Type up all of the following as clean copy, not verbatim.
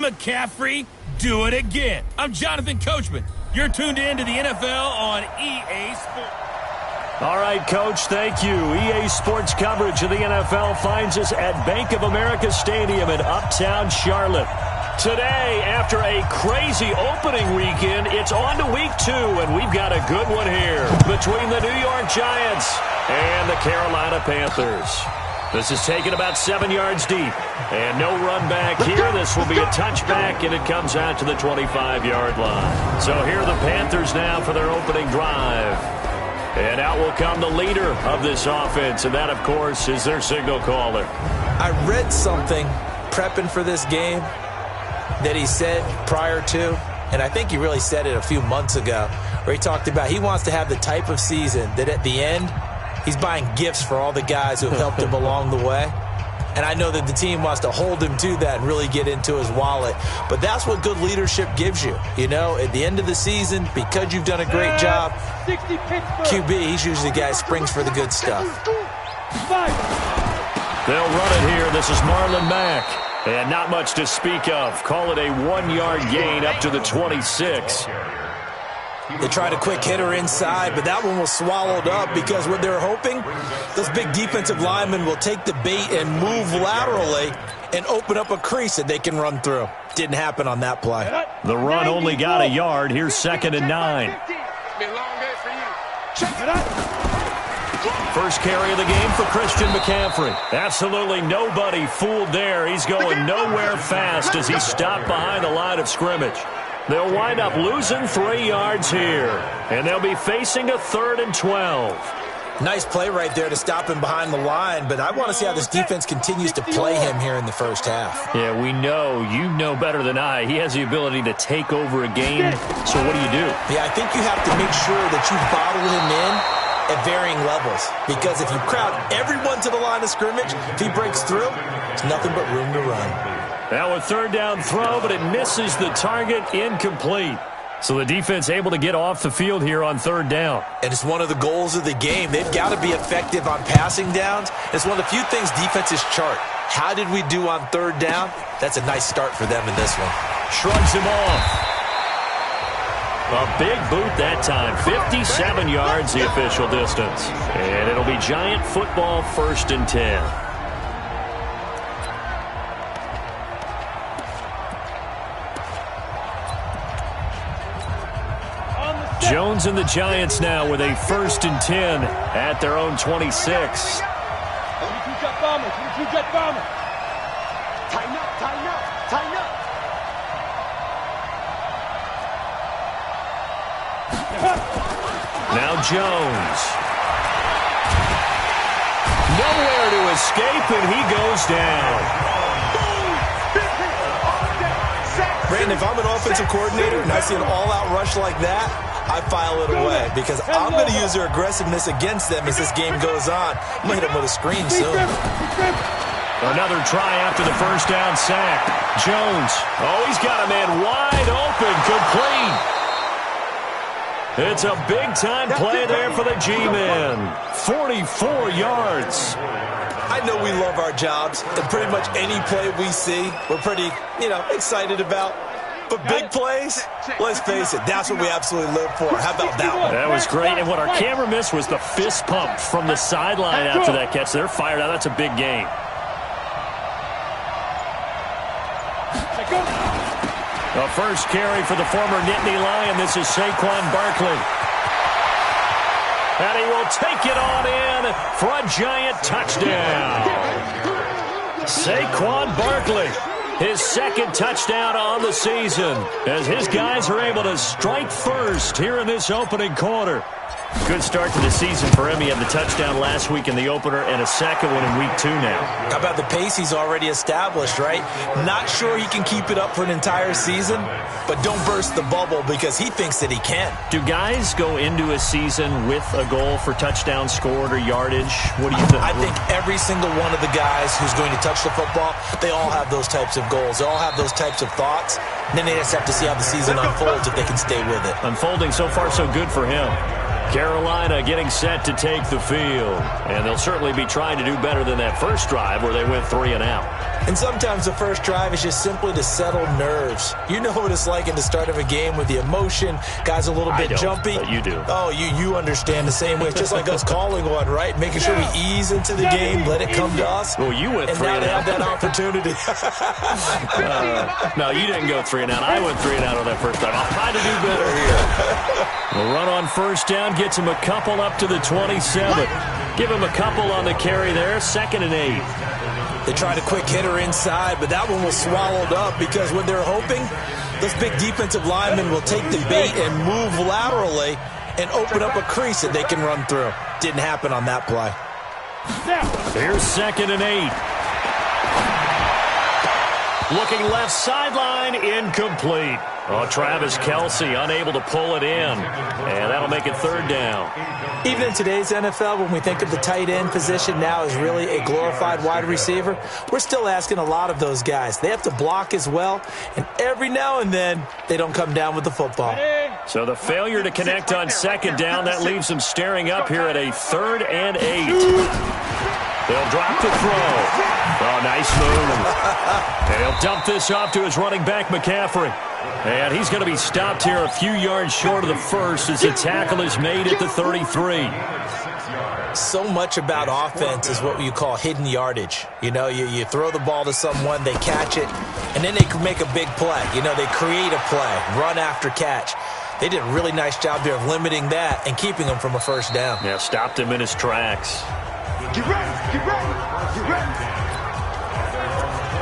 McCaffrey, do it again. I'm Jonathan Coachman. You're tuned in to the NFL on EA Sports. All right, Coach, thank you. EA Sports coverage of the NFL finds us at Bank of America Stadium in Uptown Charlotte. Today, after a crazy opening weekend, it's on to week 2, and we've got a good one here between the New York Giants and the Carolina Panthers. This is taken about 7 yards deep, and no run back here. This will be a touchback, and it comes out to the 25-yard line. So here are the Panthers now for their opening drive. And out will come the leader of this offense, and that, of course, is their signal caller. I read something prepping for this game that he said prior to, and I think he really said it a few months ago, where he talked about he wants to have the type of season that at the end, he's buying gifts for all the guys who have helped him along the way. And I know that the team wants to hold him to that and really get into his wallet. But that's what good leadership gives you. You know, at the end of the season, because you've done a great job, QB, he's usually the guy who springs for the good stuff. They'll run it here. This is Marlon Mack. And not much to speak of. Call it a 1-yard gain up to the 26. They tried a quick hitter inside, but that one was swallowed up because what they're hoping, those big defensive linemen will take the bait and move laterally and open up a crease that they can run through. Didn't happen on that play. The run only got a yard. Here's 2nd and 9. First carry of the game for Christian McCaffrey. Absolutely nobody fooled there. He's going nowhere fast as he's stopped behind the line of scrimmage. They'll wind up losing 3 yards here, and they'll be facing a 3rd and 12. Nice play right there to stop him behind the line, but I want to see how this defense continues to play him here in the first half. Yeah, we know. You know better than I. He has the ability to take over a game, so what do? Yeah, I think you have to make sure that you bottle him in at varying levels, because if you crowd everyone to the line of scrimmage, if he breaks through, there's nothing but room to run. Now a 3rd down throw, but it misses the target, incomplete. So the defense able to get off the field here on 3rd down. And it's one of the goals of the game. They've got to be effective on passing downs. It's one of the few things defenses chart. How did we do on 3rd down? That's a nice start for them in this one. Shrugs him off. A big boot that time. 57 yards the official distance. And it'll be Giant football 1st and 10. Jones and the Giants now with a 1st and 10 at their own 26. Tighten up. Now Jones. Nowhere to escape, and he goes down. Brandon, if I'm an offensive coordinator and I see an all-out rush like that, I file it away because I'm going to use their aggressiveness against them as this game goes on. I'm going to hit them with a screen soon. Another try after the 1st down sack. Jones. Oh, he's got a man wide open, complete. It's a big-time play there for the G-men. 44 yards. I know we love our jobs, and pretty much any play we see, we're pretty, excited about. But big plays, let's face it, that's what we absolutely live for. How about that one? That was great, and what our camera missed was the fist pump from the sideline after that catch. They're fired out. That's a big gain. The first carry for the former Nittany Lion. This is Saquon Barkley. And he will take it on in for a Giant touchdown. Saquon Barkley, his 2nd touchdown on the season, as his guys are able to strike first here in this opening quarter. Good start to the season for him. He had the touchdown last week in the opener and a 2nd one in week 2 now. How about the pace he's already established, right? Not sure he can keep it up for an entire season, but don't burst the bubble because he thinks that he can. Do guys go into a season with a goal for touchdowns scored or yardage? What do you think? I think every single one of the guys who's going to touch the football, they all have those types of goals. They all have those types of thoughts. And then they just have to see how the season unfolds if they can stay with it. Unfolding so far so good for him. Carolina getting set to take the field. And they'll certainly be trying to do better than that first drive where they went 3 and out. And sometimes the first drive is just simply to settle nerves. You know what it's like at the start of a game with the emotion. Guys a little bit jumpy. But you do. Oh, you understand the same way. It's just like us calling one, right? Making sure we ease into the game, let it come to us. Well, you went 3 and out. And now they have that opportunity. No, you didn't go 3 and out. I went 3 and out on that first drive. I'll try to do better here. The run on first down gets him a couple up to the 27. Give him a couple on the carry there. 2nd and 8. They tried a quick hitter inside, but that one was swallowed up because when they're hoping, those big defensive linemen will take the bait and move laterally and open up a crease that they can run through. Didn't happen on that play. Here's 2nd and 8. Looking left sideline, incomplete. Oh, Travis Kelce unable to pull it in, and that'll make it 3rd down. Even in today's NFL, when we think of the tight end position now as really a glorified wide receiver, we're still asking a lot of those guys. They have to block as well, and every now and then, they don't come down with the football. So the failure to connect on 2nd down, that leaves them staring up here at a 3rd and 8. They'll drop the throw. Oh, nice move. And he'll dump this off to his running back, McCaffrey. And he's going to be stopped here a few yards short of the first as the tackle is made at the 33. So much about offense is what you call hidden yardage. You know, you throw the ball to someone, they catch it, and then they can make a big play. You know, they create a play, run after catch. They did a really nice job there of limiting that and keeping him from a first down. Yeah, stopped him in his tracks. Get ready, get ready, get ready.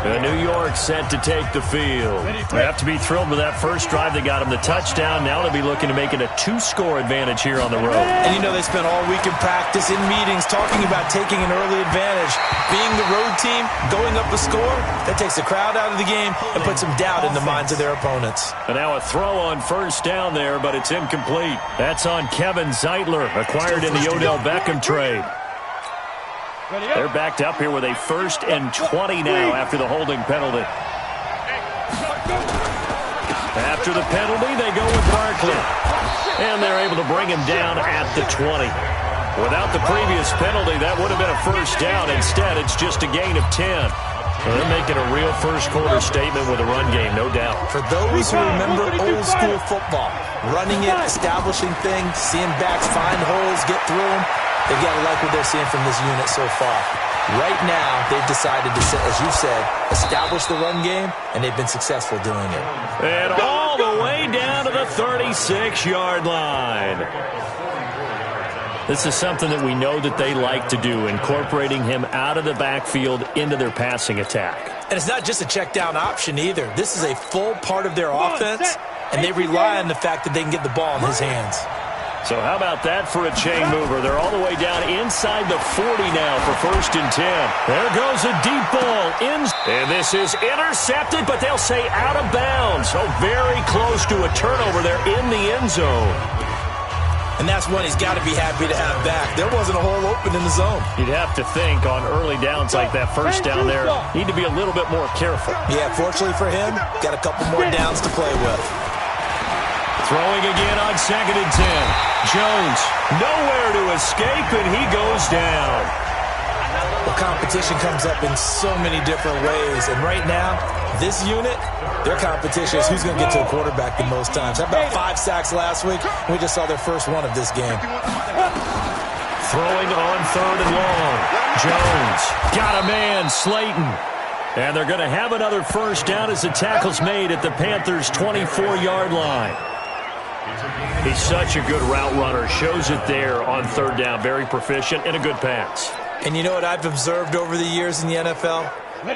New York set to take the field. They have to be thrilled with that first drive. They got him the touchdown. Now they'll be looking to make it a 2-score advantage here on the road. And you know they spent all week in practice, in meetings, talking about taking an early advantage. Being the road team, going up a score, that takes the crowd out of the game and puts some doubt in the minds of their opponents. And now a throw on first down there, but it's incomplete. That's on Kevin Zeitler, acquired in the Odell Beckham trade. They're backed up here with a 1st and 20 now after the holding penalty. After the penalty, they go with Barkley. And they're able to bring him down at the 20. Without the previous penalty, that would have been a first down. Instead, it's just a gain of 10. Well, they're making a real first-quarter statement with a run game, no doubt. For those who remember old-school football, running it, establishing things, seeing backs find holes, get through them, they've got to like what they're seeing from this unit so far. Right now, they've decided to, as you said, establish the run game, and they've been successful doing it. And all the way down to the 36-yard line. This is something that we know that they like to do, incorporating him out of the backfield into their passing attack. And it's not just a check down option either. This is a full part of their offense, and they rely on the fact that they can get the ball in his hands. So how about that for a chain mover? They're all the way down inside the 40 now for 1st and 10. There goes a deep ball in. And this is intercepted, but they'll say out of bounds. So very close to a turnover there in the end zone. And that's one he's got to be happy to have back. There wasn't a hole open in the zone. You'd have to think on early downs like that first down there, need to be a little bit more careful. Yeah, fortunately for him, got a couple more downs to play with. Throwing again on 2nd and 10. Jones, nowhere to escape, and he goes down. Well, competition comes up in so many different ways. And right now, this unit, their competition is who's going to get to a quarterback the most times. How about 5 sacks last week? We just saw their first one of this game. Throwing on 3rd and long. Jones got a man, Slayton. And they're going to have another first down as the tackle's made at the Panthers' 24-yard line. He's such a good route runner. Shows it there on 3rd down. Very proficient and a good pass. And you know what I've observed over the years in the NFL?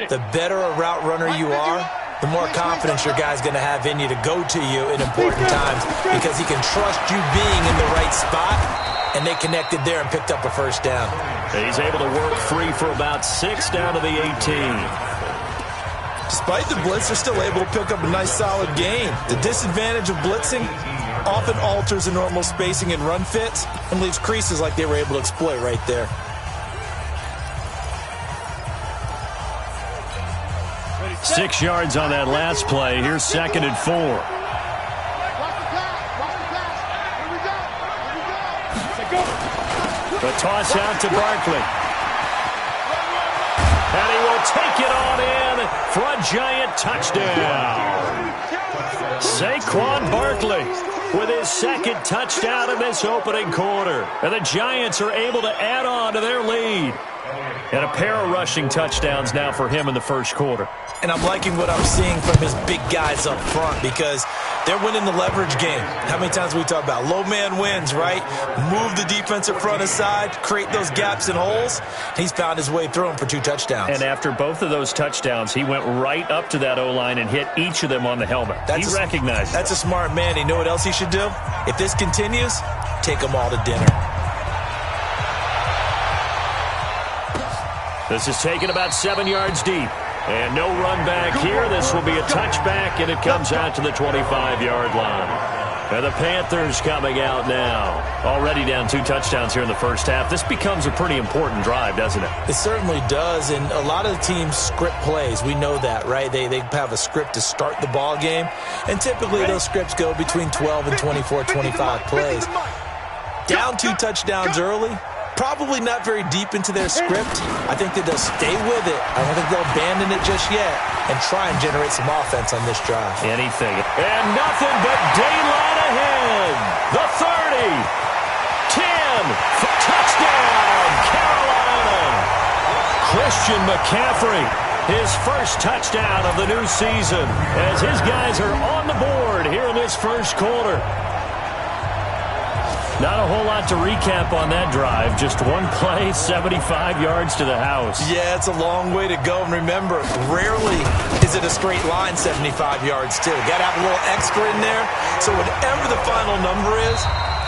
The better a route runner you are, the more confidence your guy's going to have in you to go to you in important times because he can trust you being in the right spot, and they connected there and picked up a first down. He's able to work free for about 6 down to the 18. Despite the blitz, they're still able to pick up a nice solid gain. The disadvantage of blitzing often alters the normal spacing and run fits and leaves creases like they were able to exploit right there. Six yards on that last play. Here's 2nd and 4. The toss out to Barkley. And he will take it on in for a giant touchdown. Saquon Barkley with his second touchdown in this opening quarter. And the Giants are able to add on to their lead. And a pair of rushing touchdowns now for him in the first quarter. And I'm liking what I'm seeing from his big guys up front because they're winning the leverage game. How many times we talk about low man wins, right? Move the defensive front aside, create those gaps and holes. He's found his way through them for 2 touchdowns. And after both of those touchdowns, he went right up to that O-line and hit each of them on the helmet. He recognized That's a smart man. You know what else he should do? If this continues, take them all to dinner. This is taken about 7 yards deep. And no run back here. This will be a touchback, and it comes out to the 25-yard line. And the Panthers coming out now. Already down 2 touchdowns here in the first half. This becomes a pretty important drive, doesn't it? It certainly does, and a lot of the teams script plays. We know that, right? They have a script to start the ball game, and typically those scripts go between 12 and 24, 25 plays. Down 2 touchdowns early. Probably not very deep into their script. I think that they'll stay with it. I don't think they'll abandon it just yet and try and generate some offense on this drive. Anything. And nothing but daylight ahead. The 30. 10. Touchdown, Carolina. Christian McCaffrey, his first touchdown of the new season as his guys are on the board here in this first quarter. Not a whole lot to recap on that drive. Just one play, 75 yards to the house. Yeah, it's a long way to go. And remember, rarely is it a straight line 75 yards, too. Got to have a little extra in there. So whatever the final number is,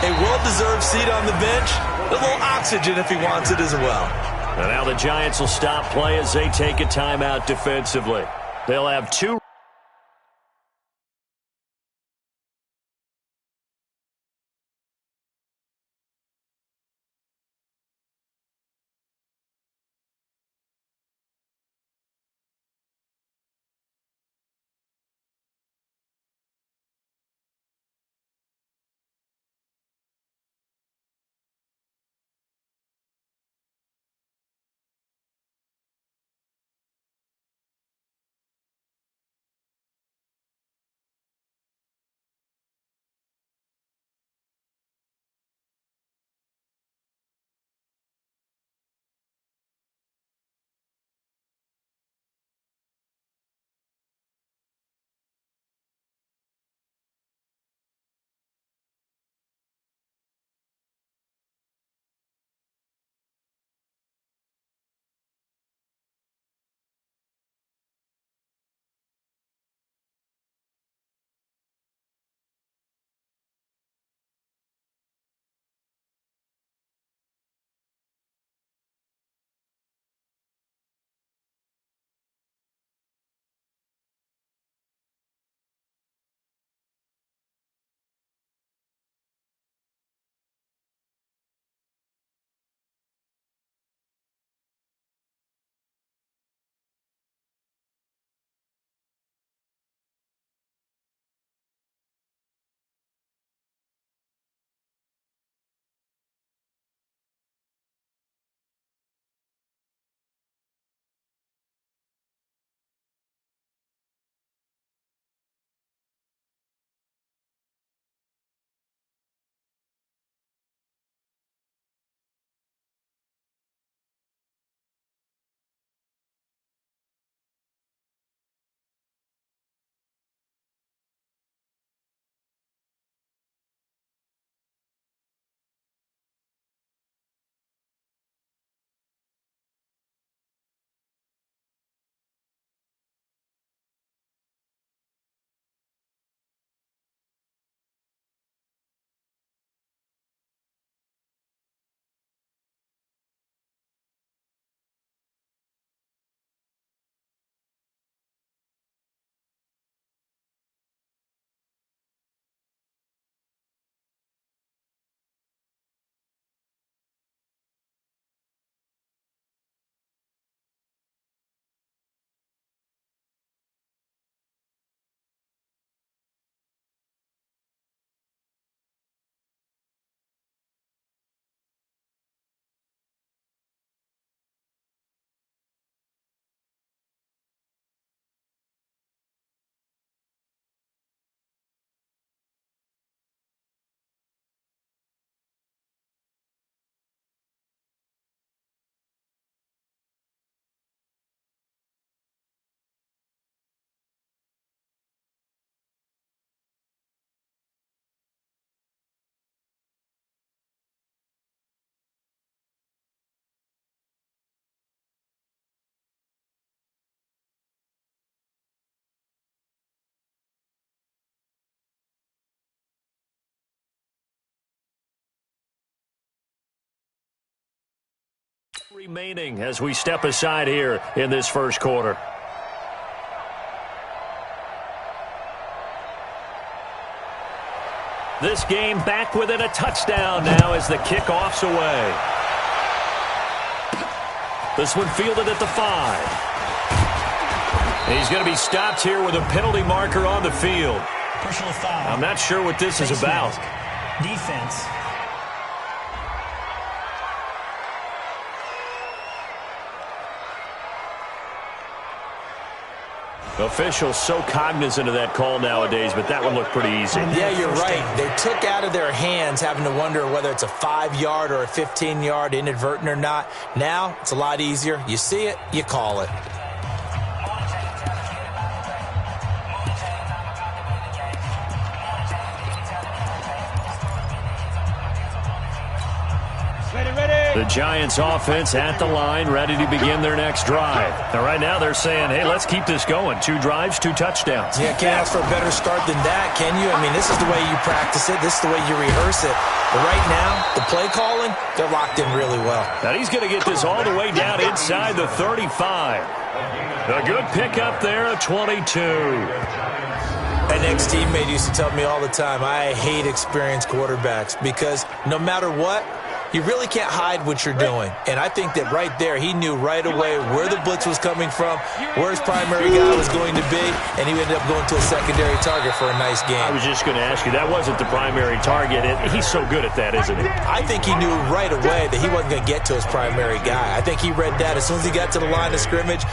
a well-deserved seat on the bench, a little oxygen if he wants it as well. And now the Giants will stop play as they take a timeout defensively. They'll have 2. remaining as we step aside here in this first quarter. This game back within a touchdown now as the kickoff's away. This one fielded at the 5. He's going to be stopped here with a penalty marker on the field. Personal foul. I'm not sure what this is about. Defense. Officials so cognizant of that call nowadays, but that one looked pretty easy. Yeah, you're right. They took out of their hands having to wonder whether it's a 5-yard or a 15-yard, inadvertent or not. Now, it's a lot easier. You see it, you call it. The Giants offense at the line, ready to begin their next drive. Now, right now they're saying, hey, let's keep this going. 2 drives, 2 touchdowns. Yeah, can't ask for a better start than that, can you? I mean, this is the way you practice it. This is the way you rehearse it. But right now, the play calling, they're locked in really well. Now he's going to get this all the way down inside the 35. A good pickup there, a 22. An ex-teammate used to tell me all the time, I hate experienced quarterbacks because no matter what, you really can't hide what you're doing. And I think that right there, he knew right away where the blitz was coming from, where his primary guy was going to be, and he ended up going to a secondary target for a nice game. I was just going to ask you, that wasn't the primary target. He's so good at that, isn't he? I think he knew right away that he wasn't going to get to his primary guy. I think he read that as soon as he got to the line of scrimmage,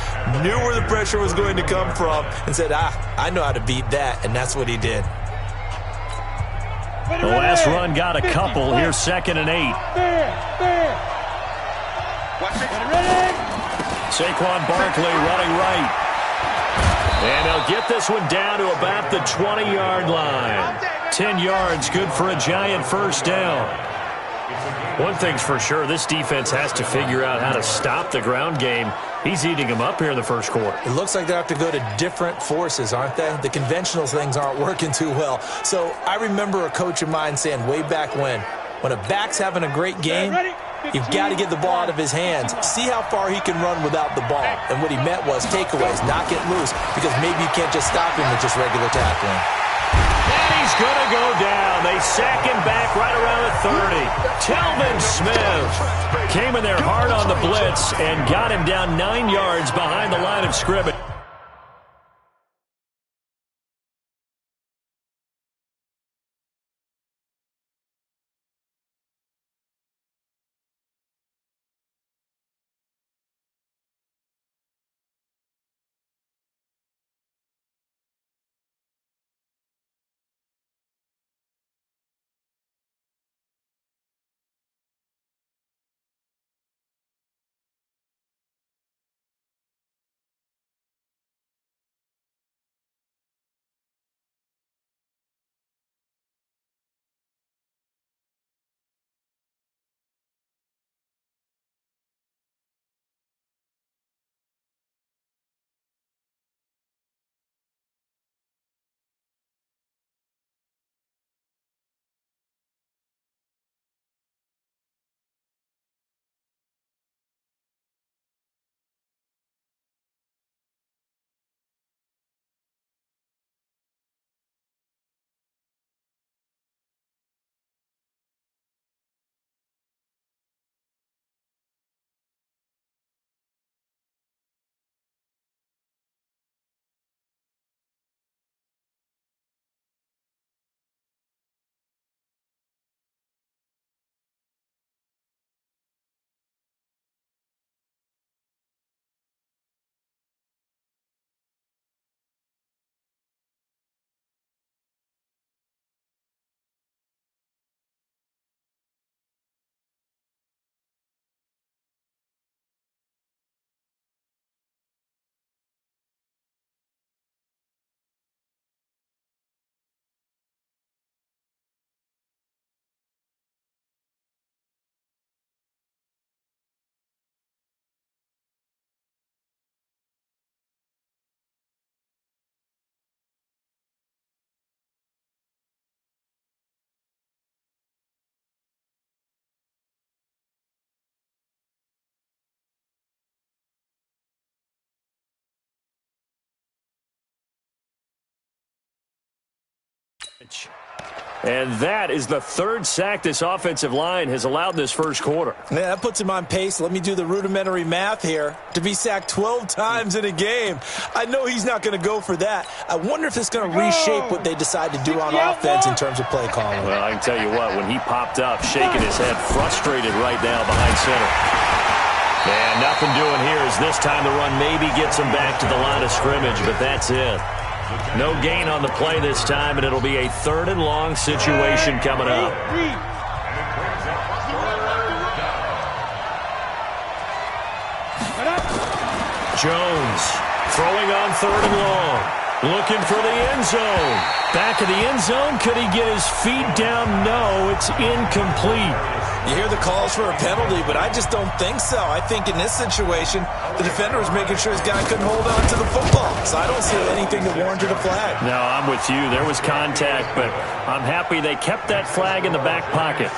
knew where the pressure was going to come from, and said, I know how to beat that, and that's what he did. The last run got a couple. Here's 2nd and 8. Saquon Barkley running right. And they'll get this one down to about the 20-yard line. 10 yards, good for a Giant first down. One thing's for sure, this defense has to figure out how to stop the ground game. He's eating them up here in the first quarter. It looks like they have to go to different forces, aren't they? The conventional things aren't working too well. So I remember a coach of mine saying way back when a back's having a great game, you've got to get the ball out of his hands. See how far he can run without the ball. And what he meant was takeaways, knock it loose, because maybe you can't just stop him with just regular tackling. And he's going to go down. They sack him back right around the 30. Telvin Smith came in there hard on the blitz and got him down 9 yards behind the line of scrimmage. And that is the third sack this offensive line has allowed this first quarter. Yeah, that puts him on pace. Let me do the rudimentary math here. To be sacked 12 times in a game. I know he's not going to go for that. I wonder if it's going to reshape what they decide to do on offense in terms of play calling. Well, I can tell you what, when he popped up, shaking his head, frustrated right now behind center. And nothing doing here as this time the run maybe gets him back to the line of scrimmage, but that's it. No gain on the play this time, and it'll be a 3rd and long situation coming up. Jones throwing on 3rd and long. Looking for the end zone. Back of the end zone. Could he get his feet down? No, it's incomplete. You hear the calls for a penalty, but I just don't think so. I think in this situation, the defender was making sure his guy couldn't hold on to the football. So I don't see anything that warranted a flag. No, I'm with you. There was contact, but I'm happy they kept that flag in the back pocket.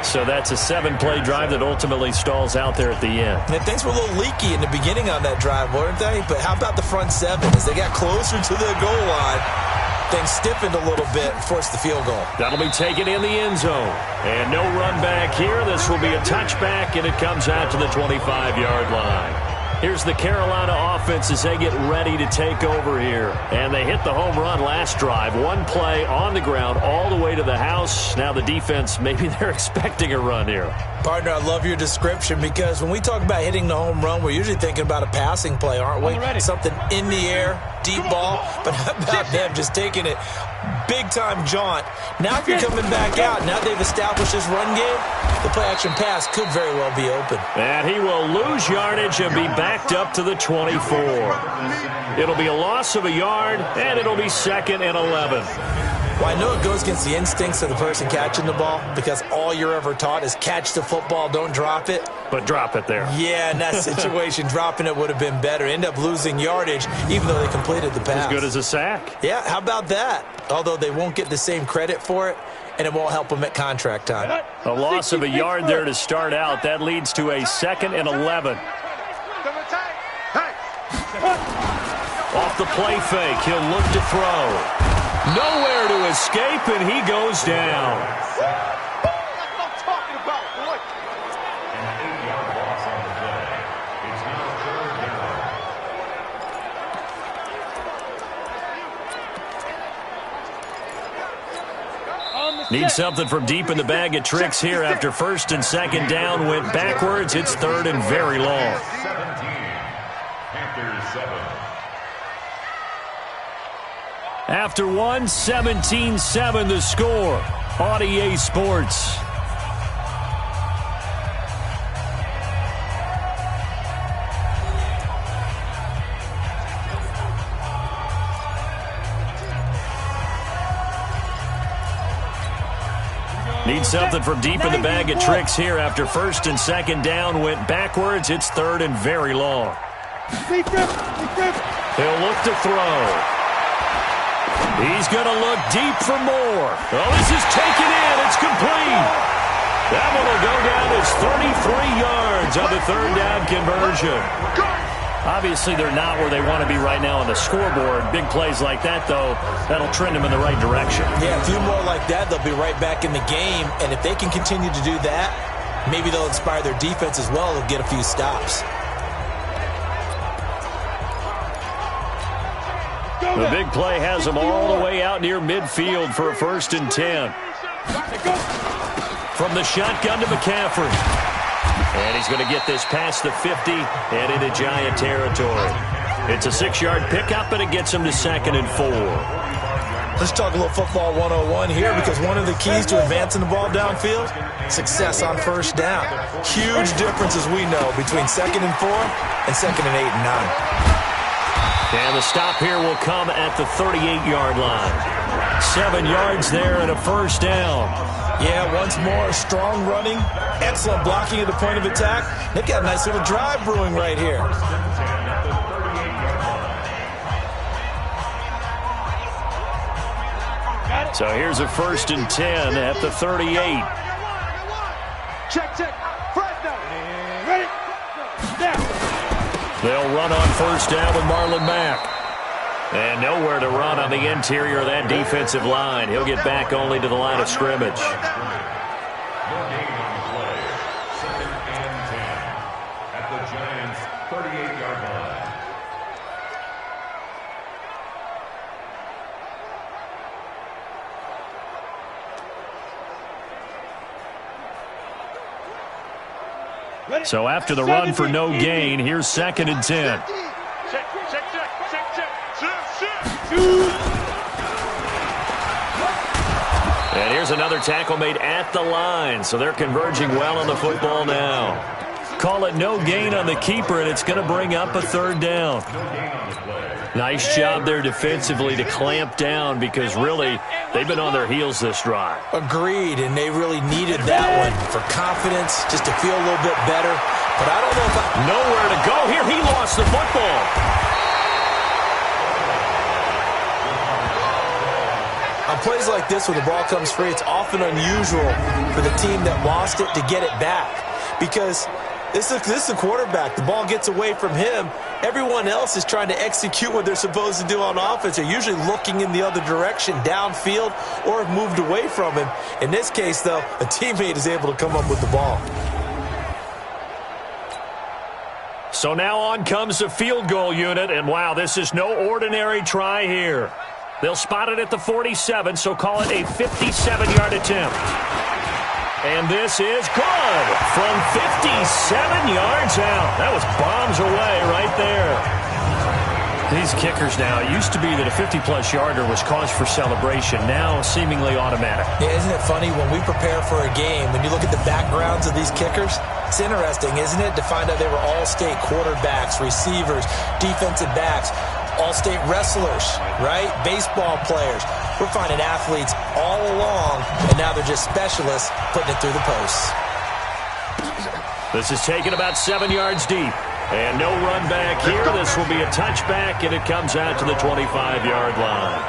So that's a 7-play drive that ultimately stalls out there at the end. And things were a little leaky in the beginning on that drive, weren't they? But how about the front 7? As they got closer to the goal line, things stiffened a little bit and forced the field goal. That'll be taken in the end zone. And no run back here. This will be a touchback, and it comes out to the 25-yard line. Here's the Carolina offense as they get ready to take over here. And they hit the home run last drive. 1 play on the ground all the way to the house. Now the defense, maybe they're expecting a run here. Partner, I love your description because when we talk about hitting the home run, we're usually thinking about a passing play, aren't we? Something in the air, deep ball. But how about them just taking it big-time jaunt? Now if you're coming back out, now they've established this run game, the play-action pass could very well be open. And he will lose yardage and be backed up to the 24. It'll be a loss of a yard, and it'll be 2nd and 11. Well, I know it goes against the instincts of the person catching the ball because all you're ever taught is catch the football, don't drop it. But drop it there. Yeah, in that situation, dropping it would have been better. End up losing yardage, even though they completed the pass. As good as a sack. Yeah, how about that? Although they won't get the same credit for it, and it won't help them at contract time. A loss of a yard there to start out. That leads to a 2nd and 11. Off the play fake, he'll look to throw. Nowhere to escape, and he goes down. Need something from deep in the bag of tricks here after 1st and 2nd down. Went backwards. It's 3rd and very long. After 1, 17-7 the score on EA Sports. Need something from deep in the bag of tricks here after 1st and 2nd down. Went backwards. It's 3rd and very long. He'll look to throw. He's going to look deep for more. Oh, this is taken in. It's complete. That one will go down as 33 yards on the 3rd down conversion. Obviously, they're not where they want to be right now on the scoreboard. Big plays like that, though, that'll trend them in the right direction. Yeah, a few more like that, they'll be right back in the game. And if they can continue to do that, maybe they'll inspire their defense as well and get a few stops. The big play has them all the way out near midfield for a 1st and 10. From the shotgun to McCaffrey. And he's going to get this past the 50 and into Giant territory. It's a 6-yard pickup, and it gets him to 2nd and 4. Let's talk a little football 101 here because one of the keys to advancing the ball downfield, success on 1st down. Huge difference, as we know, between 2nd and 4 and 2nd and 8 and 9. And the stop here will come at the 38-yard line. 7 yards there and a 1st down. Yeah, once more, strong running, excellent blocking at the point of attack. They've got a nice little drive brewing right here. So here's a 1st and 10 at the 38. Check. Fred down. Ready? Now. They'll run on 1st down with Marlon Mack. And nowhere to run on the interior of that defensive line. He'll get back only to the line of scrimmage. So after the run for no gain, here's 2nd and 10. And here's another tackle made at the line, so they're converging well on the football now. Call it no gain on the keeper, and it's going to bring up a 3rd down. Nice job there defensively to clamp down because really they've been on their heels this drive. Agreed, and they really needed that one for confidence, just to feel a little bit better. But I don't know if Nowhere to go here. He lost the football. On plays like this, when the ball comes free, it's often unusual for the team that lost it to get it back because this is a quarterback. The ball gets away from him. Everyone else is trying to execute what they're supposed to do on offense. They're usually looking in the other direction, downfield, or have moved away from him. In this case, though, a teammate is able to come up with the ball. So now on comes the field goal unit, and wow, this is no ordinary try here. They'll spot it at the 47, so call it a 57-yard attempt. And this is good from 57 yards out. That was bombs away right there. These kickers now, it used to be that a 50-plus yarder was cause for celebration. Now seemingly automatic. Yeah, isn't it funny when we prepare for a game, when you look at the backgrounds of these kickers, it's interesting, isn't it, to find out they were all-state quarterbacks, receivers, defensive backs, all-state wrestlers, right? Baseball players. We're finding athletes all along, and now they're just specialists putting it through the posts. This is taken about 7 yards deep. And no run back here. This will be a touchback, and it comes out to the 25-yard line.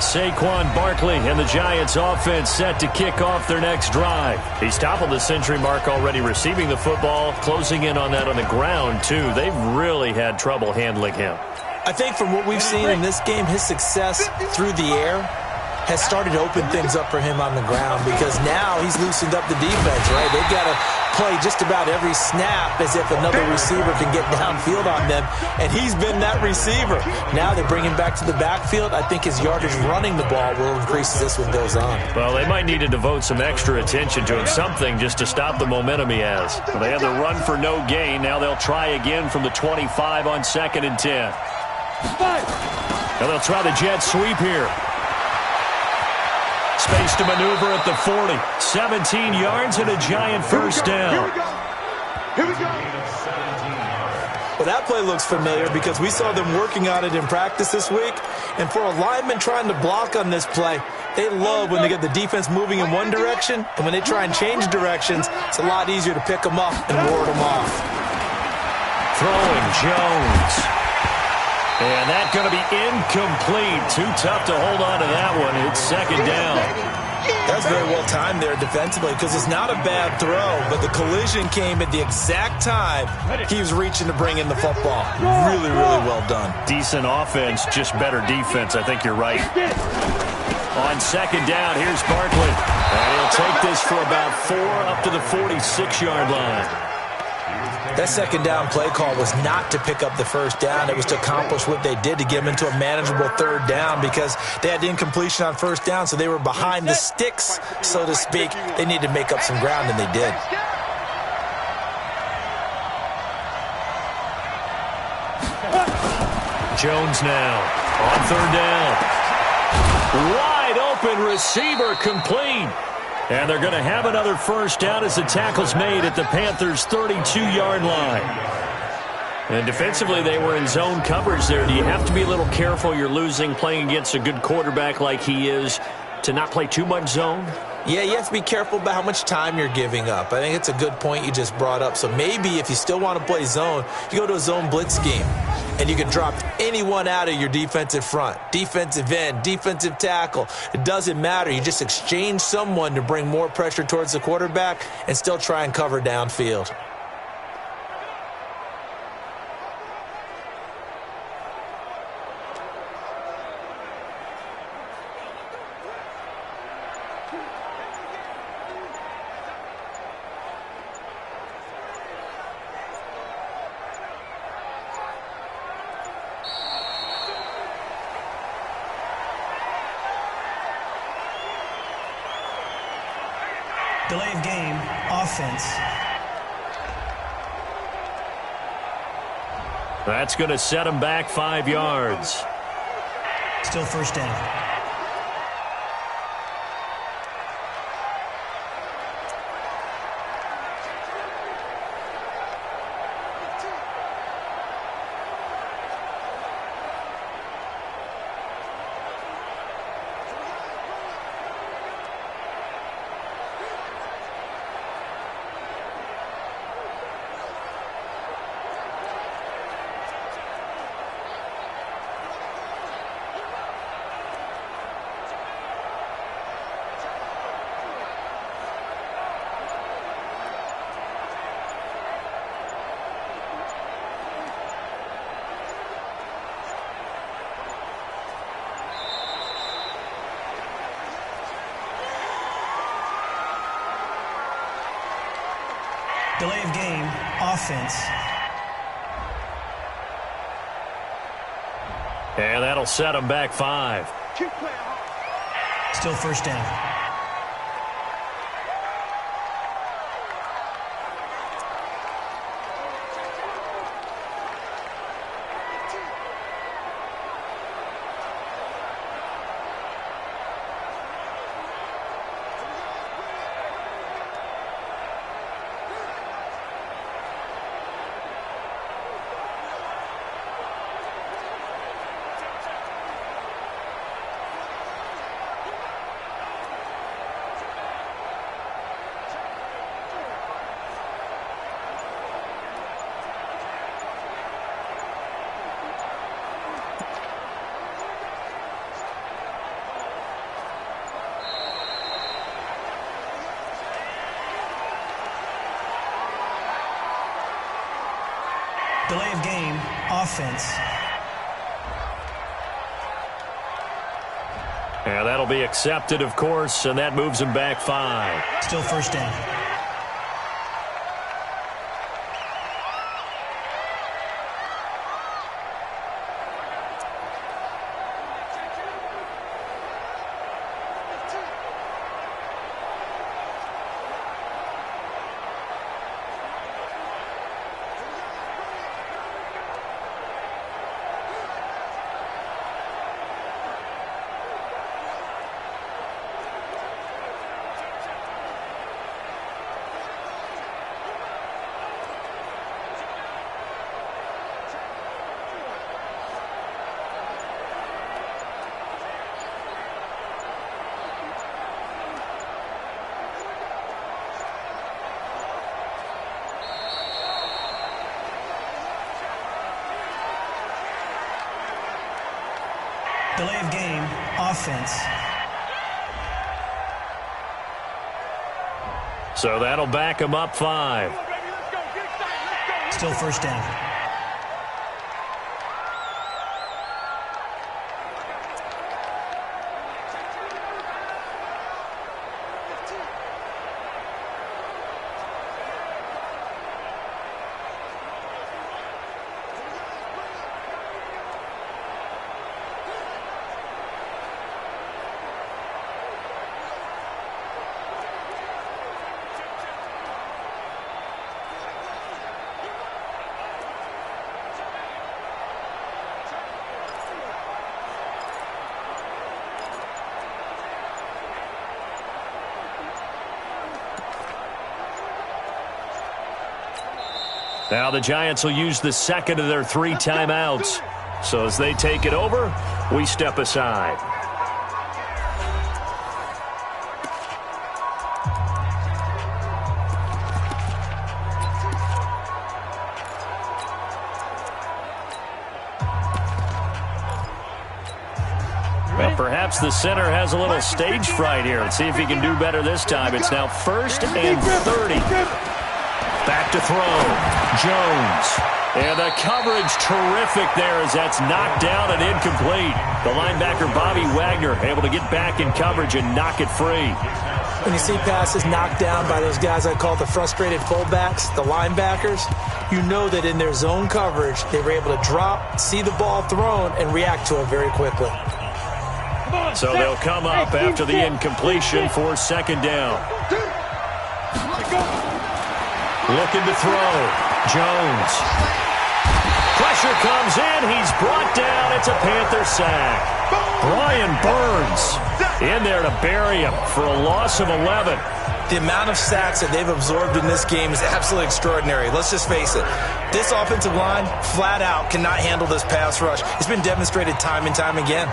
Saquon Barkley and the Giants offense set to kick off their next drive. He's toppled the century mark already receiving the football, closing in on that on the ground, too. They've really had trouble handling him. I think from what we've seen in this game, his success through the air has started to open things up for him on the ground because now he's loosened up the defense, right? They've got to play just about every snap as if another receiver can get downfield on them, and he's been that receiver. Now they bring him back to the backfield. I think his yardage running the ball will increase as this one goes on. Well, they might need to devote some extra attention to him, something just to stop the momentum he has. Well, they had the run for no gain. Now they'll try again from the 25 on 2nd and 10. Now they'll try the jet sweep here. Space to maneuver at the 40. 17 yards and a giant first down. Here we go. Well, that play looks familiar because we saw them working on it in practice this week. And for a lineman trying to block on this play, they love when they get the defense moving in one direction. And when they try and change directions, it's a lot easier to pick them up and ward them off. Throwing Jones. And that's going to be incomplete. Too tough to hold on to that one. It's 2nd down. That's very well timed there defensively because it's not a bad throw, but the collision came at the exact time he was reaching to bring in the football. Really, really well done. Decent offense, just better defense. I think you're right. On 2nd down, here's Barkley. And he'll take this for about 4 up to the 46-yard line. That 2nd down play call was not to pick up the first down. It was to accomplish what they did to get them into a manageable 3rd down because they had incompletion on 1st down, so they were behind the sticks, so to speak. They needed to make up some ground, and they did. Jones now on 3rd down. Wide open receiver complete. And they're going to have another first down as the tackle's made at the Panthers' 32-yard line. And defensively, they were in zone coverage there. Do you have to be a little careful? You're losing, playing against a good quarterback like he is, to not play too much zone? Yeah, you have to be careful about how much time you're giving up. I think it's a good point you just brought up. So maybe if you still want to play zone, you go to a zone blitz scheme. And you can drop anyone out of your defensive front, defensive end, defensive tackle. It doesn't matter. You just exchange someone to bring more pressure towards the quarterback and still try and cover downfield. Delay of game, offense. That's going to set him back 5 yards. Still first down. Delay of game, offense. And that'll set him back 5. Still first down. Delay of game, offense. Yeah, that'll be accepted, of course, and that moves him back 5. Still first down. Delay of game, offense. So that'll back him up 5. Still first down. Now the Giants will use the second of their 3 timeouts. So as they take it over, we step aside. Well, perhaps the center has a little stage fright here. Let's see if he can do better this time. It's now 1st and 30. Back to throw. Jones. And the coverage terrific there as that's knocked down and incomplete. The linebacker, Bobby Wagner, able to get back in coverage and knock it free. When you see passes knocked down by those guys I call the frustrated fullbacks, the linebackers, you know that in their zone coverage, they were able to drop, see the ball thrown, and react to it very quickly. So they'll come up after the incompletion for 2nd down. Looking to throw. Jones. Pressure comes in. He's brought down. It's a Panther sack. Brian Burns in there to bury him for a loss of 11. The amount of sacks that they've absorbed in this game is absolutely extraordinary. Let's just face it. This offensive line, flat out, cannot handle this pass rush. It's been demonstrated time and time again.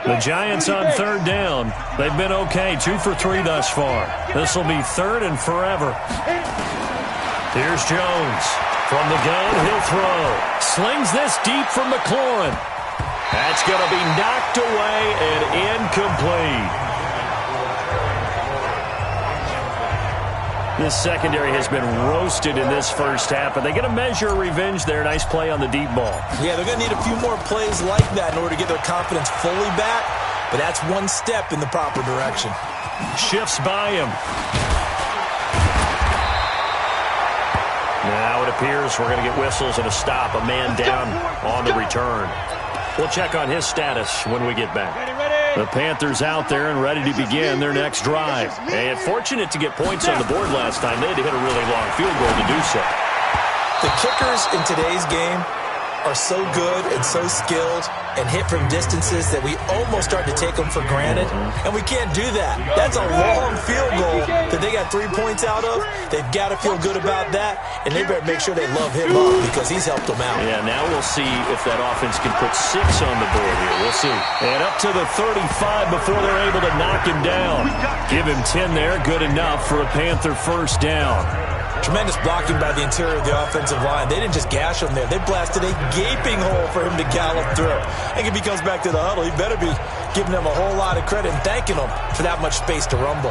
The Giants on third down. They've been okay, 2 for 3 thus far. This will be third and forever. Here's Jones. From the gun, he'll throw. Slings this deep from McLaurin. That's going to be knocked away and incomplete. This secondary has been roasted in this first half, but they get a measure of revenge there. Nice play on the deep ball. Yeah, they're going to need a few more plays like that in order to get their confidence fully back, but that's one step in the proper direction. Shifts by him. Now it appears we're going to get whistles and a stop. A man down on the return. We'll check on his status when we get back. The Panthers out there and ready to begin their next drive. And fortunate to get points on the board last time. They had to hit a really long field goal to do so. The kickers in today's game are so good and so skilled and hit from distances that we almost start to take them for granted, and we can't do that. That's a long field goal that they got 3 points out of. They've got to feel good about that, and they better make sure they love him up because he's helped them out. Yeah, now we'll see if that offense can put 6 on the board here. We'll see. And up to the 35 before they're able to knock him down. Give him 10 there, good enough for a Panther first down. Tremendous blocking by the interior of the offensive line. They didn't just gash him there. They blasted a gaping hole for him to gallop through. I think if he comes back to the huddle, he better be giving them a whole lot of credit and thanking them for that much space to rumble.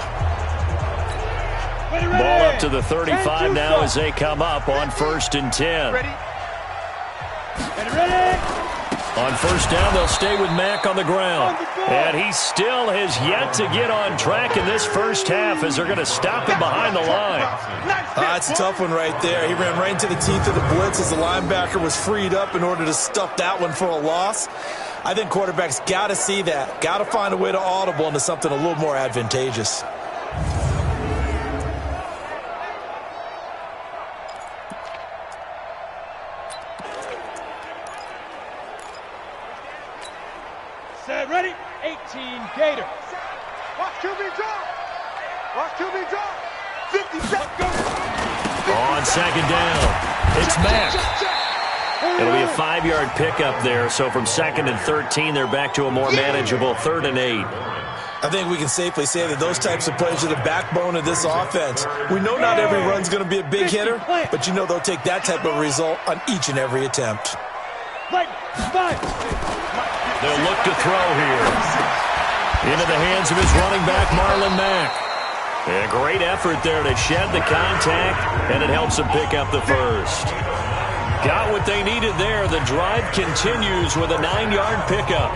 Ball up to the 35 now as they come up on 1st and 10. On first down, they'll stay with Mack on the ground. And he still has yet to get on track in this first half as they're going to stop him behind the line. That's a tough one right there. He ran right into the teeth of the blitz as the linebacker was freed up in order to stuff that one for a loss. I think quarterbacks got to see that. Got to find a way to audible into something a little more advantageous. Set, ready, 18 Gators. Watch QB drop. Watch QB drop. 50 seconds, go. On second down, it's Mack. It'll be a 5-yard pickup there, so from 2nd and 13, they're back to a more manageable 3rd and 8. I think we can safely say that those types of plays are the backbone of this offense. We know not every run's going to be a big hitter, but you know they'll take that type of result on each and every attempt. They'll look to throw here. Into the hands of his running back, Marlon Mack. A great effort there to shed the contact, and it helps him pick up the first. Got what they needed there. The drive continues with a 9-yard pickup.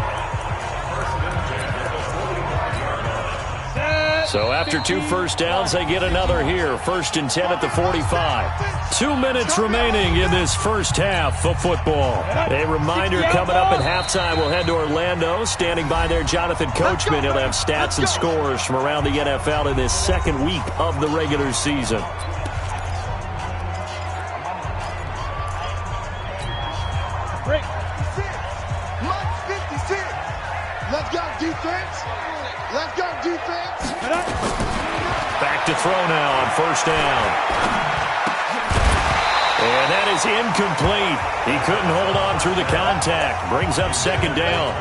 So after 2 first downs, they get another here. 1st and 10 at the 45. 2 minutes remaining in this first half of football. A reminder coming up at halftime, we'll head to Orlando. Standing by there, Jonathan Coachman. He'll have stats and scores from around the NFL in this 2nd week of the regular season. Break. 56. Let's go, defense. Let's go, defense. Back to throw now on 1st down. And that is incomplete. He couldn't hold on through the contact. Brings up 2nd down.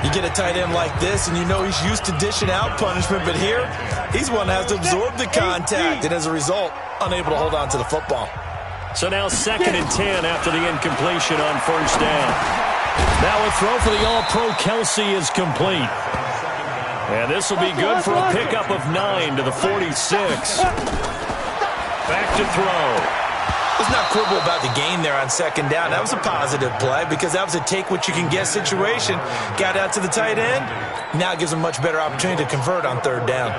You get a tight end like this, and you know he's used to dishing out punishment, but here, he's one that has to absorb the contact, and as a result, unable to hold on to the football. So now 2nd and 10 after the incompletion on 1st down. Now a throw for the All-Pro Kelsey is complete. And this will be good for a pickup of 9 to the 46. Back to throw. Let's not quibble about the gain there on 2nd down. That was a positive play because that was a take-what-you-can-get situation. Got out to the tight end. Now it gives him a much better opportunity to convert on 3rd down.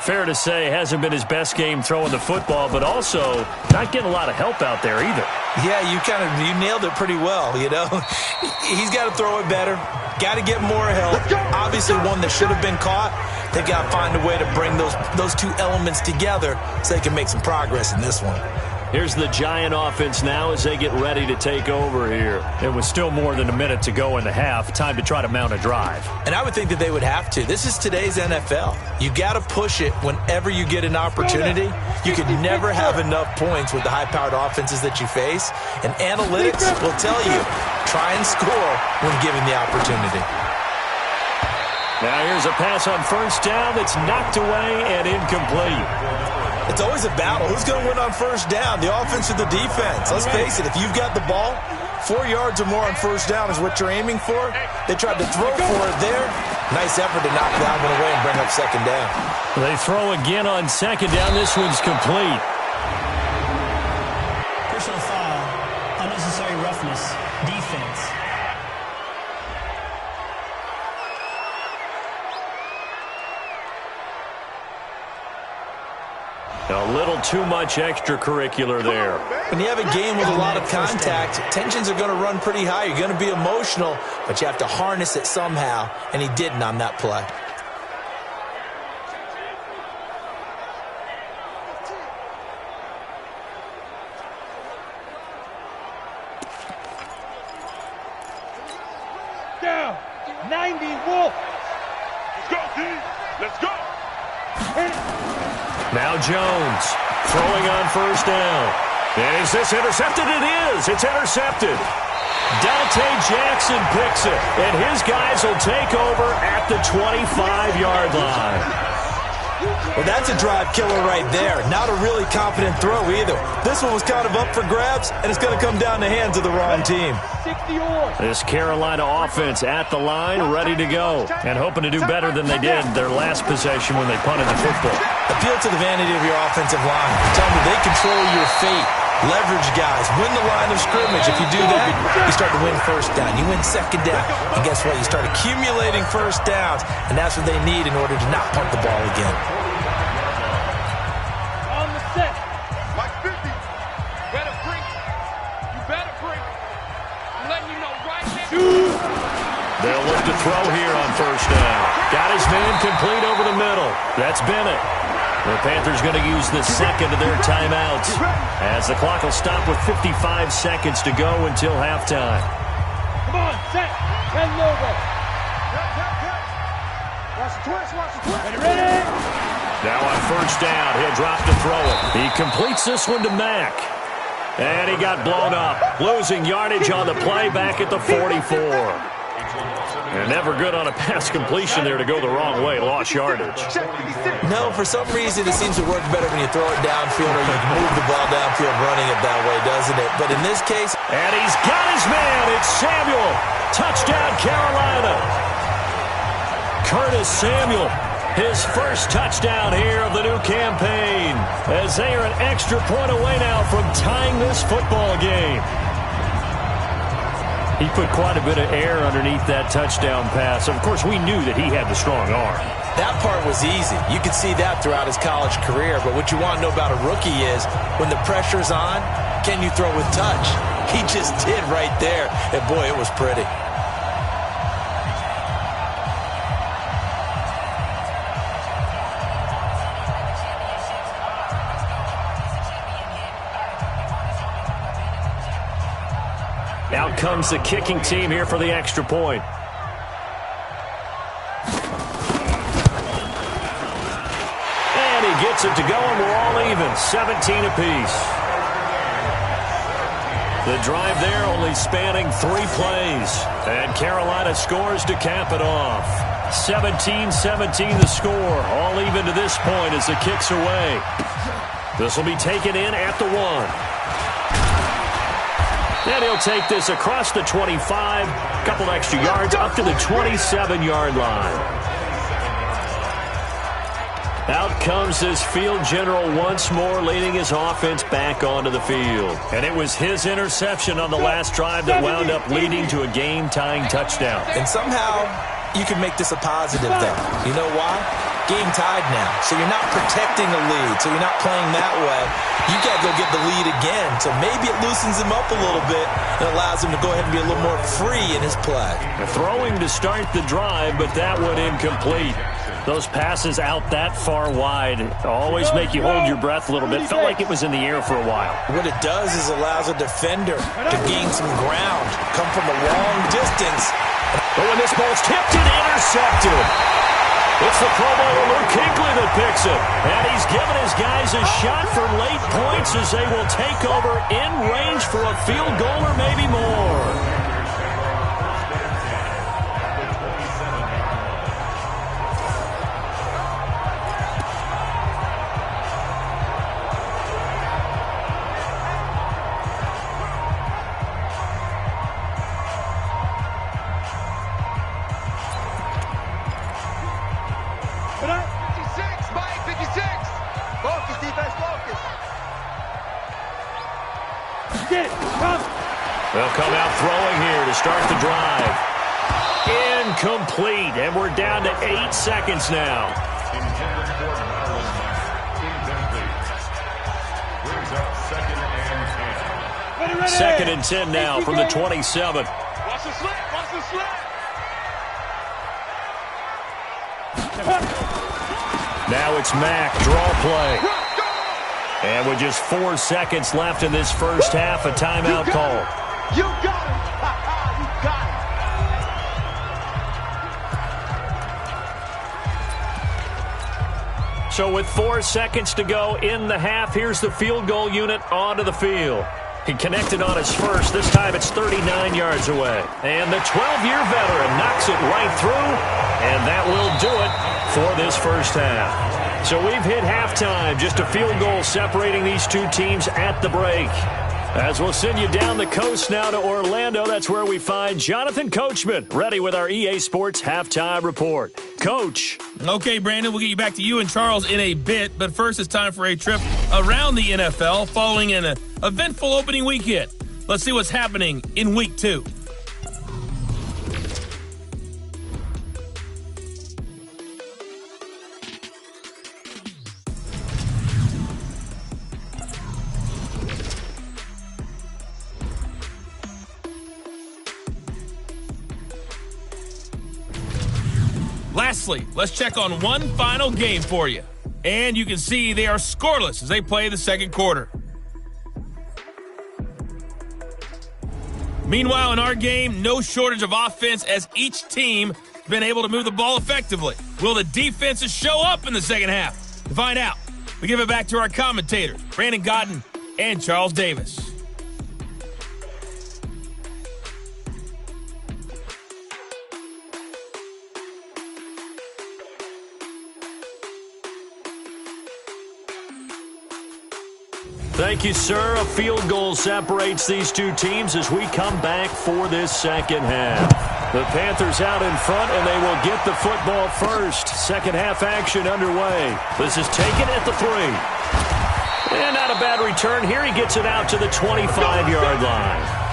Fair to say, hasn't been his best game throwing the football, but also not getting a lot of help out there either. Yeah, you nailed it pretty well, you know. He's got to throw it better. Got to get more help. Obviously one that should have been caught. They've got to find a way to bring those two elements together so they can make some progress in this one. Here's the Giant offense now as they get ready to take over here. It was still more than a minute to go in the half. Time to try to mount a drive. And I would think that they would have to. This is today's NFL. You got to push it whenever you get an opportunity. You can never have enough points with the high-powered offenses that you face. And analytics will tell you, try and score when given the opportunity. Now here's a pass on first down that's knocked away and incomplete. It's always a battle. Who's going to win on first down, the offense or the defense? Let's face it, if you've got the ball, 4 yards or more on first down is what you're aiming for. They tried to throw for it there. Nice effort to knock that one away and bring up second down. They throw again on second down. This one's complete. Personal foul, unnecessary roughness, defense. A little too much extracurricular there. When you have a game with a lot of contact, tensions are going to run pretty high. You're going to be emotional, but you have to harness it somehow, and he didn't on that play. Down. 90 Wolf. Let's go, D. Let's go. Now Jones throwing on first down. And is this intercepted? It is. It's intercepted. Dante Jackson picks it, and his guys will take over at the 25-yard line. Well, that's a drive killer right there. Not a really confident throw either. This one was kind of up for grabs, and it's going to come down the hands of the wrong team. This Carolina offense at the line, ready to go, and hoping to do better than they did their last possession when they punted the football. Appeal to the vanity of your offensive line. Tell them they control your fate. Leverage guys. Win the line of scrimmage. If you do that, you start to win first down. You win second down. And guess what? You start accumulating first downs, and that's what they need in order to not punt the ball again. On the set. Like 50. Better bring. You better bring. I'm letting you know right now. They'll look to throw here on first down. Got his man complete over the middle. That's Bennett. The Panthers going to use the second of their timeouts as the clock will stop with 55 seconds to go until halftime. Come on, set. Ken Lobo. Watch the twist, watch the twist. Ready? Now on first down, he'll drop to throw it. He completes this one to Mack. And he got blown up, losing yardage on the play back at the 44. And never good on a pass completion there to go the wrong way. Lost yardage. No, for some reason it seems to work better when you throw it downfield or you can move the ball downfield running it that way, doesn't it? But in this case... And he's got his man. It's Samuel. Touchdown, Carolina. Curtis Samuel, his first touchdown here of the new campaign, as they are an extra point away now from tying this football game. He put quite a bit of air underneath that touchdown pass. Of course, we knew that he had the strong arm. That part was easy. You could see that throughout his college career. But what you want to know about a rookie is when the pressure's on, can you throw with touch? He just did right there. And, boy, it was pretty. Out comes the kicking team here for the extra point. And he gets it to go, and we're all even, 17 apiece. The drive there only spanning 3 plays. And Carolina scores to cap it off. 17-17 the score. All even to this point as the kick's away. This will be taken in at the 1. And he'll take this across the 25, a couple extra yards up to the 27-yard line. Out comes this field general once more, leading his offense back onto the field. And it was his interception on the last drive that wound up leading to a game-tying touchdown. And somehow you can make this a positive thing. You know why? game tied now. So you're not protecting a lead. So you're not playing that way. You got to go get the lead again. So maybe it loosens him up a little bit and allows him to go ahead and be a little more free in his play. Throwing to start the drive, but that one incomplete. Those passes out that far wide always make you hold your breath a little bit. Felt like it was in the air for a while. What it does is allows a defender to gain some ground, come from a long distance. But when this ball's tipped and intercepted, it's the Pro Bowler Luke Kuechly that picks it. And he's given his guys a shot for late points as they will take over in range for a field goal or maybe more. They'll come out throwing here to start the drive. Incomplete, and we're down to 8 seconds now. Second and 10 now from the 27. Watch the slant, watch the slant. Now it's Mack, draw play. And with just 4 seconds left in this first half, a timeout call. You got him. You got him. So with 4 seconds to go in the half, here's the field goal unit onto the field. He connected on his first. This time it's 39 yards away. And the 12-year veteran knocks it right through, and that will do it for this first half. So we've hit halftime, just a field goal separating these two teams at the break. As we'll send you down the coast now to Orlando, that's where we find Jonathan Coachman, ready with our EA Sports Halftime Report. Coach. Okay, Brandon, we'll get you back to you and Charles in a bit, but first it's time for a trip around the NFL following an eventful opening weekend. Let's see what's happening in Week 2. Lastly, let's check on one final game for you. And you can see they are scoreless as they play the second quarter. Meanwhile, in our game, no shortage of offense as each team has been able to move the ball effectively. Will the defenses show up in the second half? To find out, we give it back to our commentators, Brandon Godden and Charles Davis. Thank you, sir. A field goal separates these two teams as we come back for this second half. The Panthers out in front, and they will get the football first. Second half action underway. This is taken at the 3. And not a bad return here. He gets it out to the 25-yard line.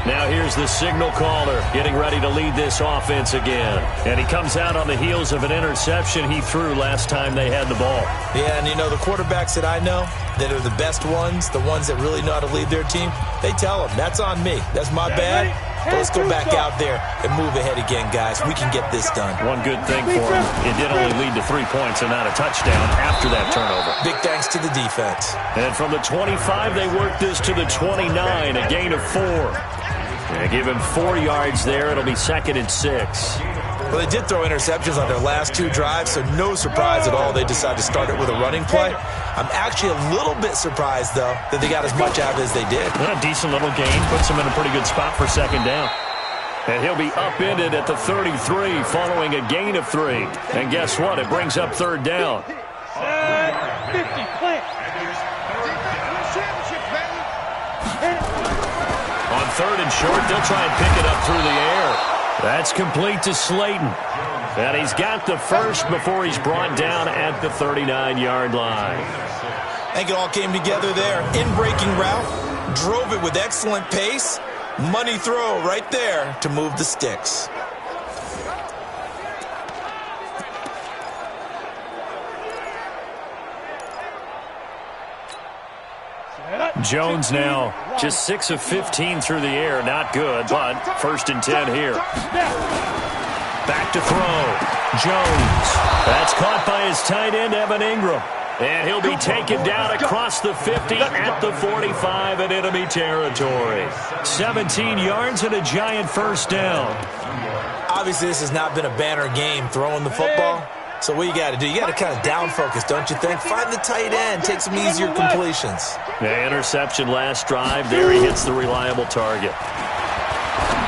Now here's the signal caller getting ready to lead this offense again. And he comes out on the heels of an interception he threw last time they had the ball. Yeah, and you know, the quarterbacks that I know that are the best ones, the ones that really know how to lead their team, they tell them, that's on me. That's my bad. But let's go back out there and move ahead again, guys. We can get this done. One good thing for him, it did only lead to 3 points and not a touchdown after that turnover. Big thanks to the defense. And from the 25, they work this to the 29, a gain of 4. Yeah, give him 4 yards there. It'll be 2nd and 6. Well, they did throw interceptions on their last 2 drives, so no surprise at all they decided to start it with a running play. I'm actually a little bit surprised, though, that they got as much out as they did. A decent little gain. Puts him in a pretty good spot for second down. And he'll be upended at the 33 following a gain of 3. And guess what? It brings up 3rd down. 50, plant. On 3rd and short, they'll try and pick it up through the air. That's complete to Slayton. And he's got the first before he's brought down at the 39-yard line. I think it all came together there. In-breaking route, drove it with excellent pace. Money throw right there to move the sticks. Jones now just 6 of 15 through the air. Not good, but 1st and 10 here. Back to throw. Jones. That's caught by his tight end, Evan Ingram. And he'll be taken down across the 50 at the 45 in enemy territory. 17 yards and a giant 1st down. Obviously, this has not been a banner game throwing the football. So what you got to do, you got to kind of down focus, don't you think? Find the tight end, take some easier completions. The interception last drive. There he hits the reliable target.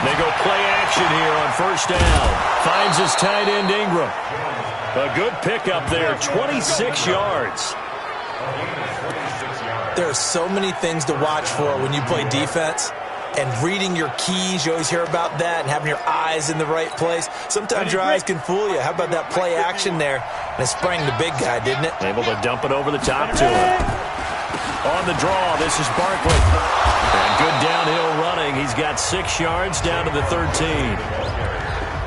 They go play action here on 1st down. Finds his tight end, Ingram. A good pickup there, 26 yards. There are so many things to watch for when you play defense. And reading your keys, you always hear about that, and having your eyes in the right place. Sometimes your eyes can fool you. How about that play action there? And it sprang the big guy, didn't it? Able to dump it over the top to him. On the draw, this is Barkley. And good downhill running. He's got 6 yards down to the 13.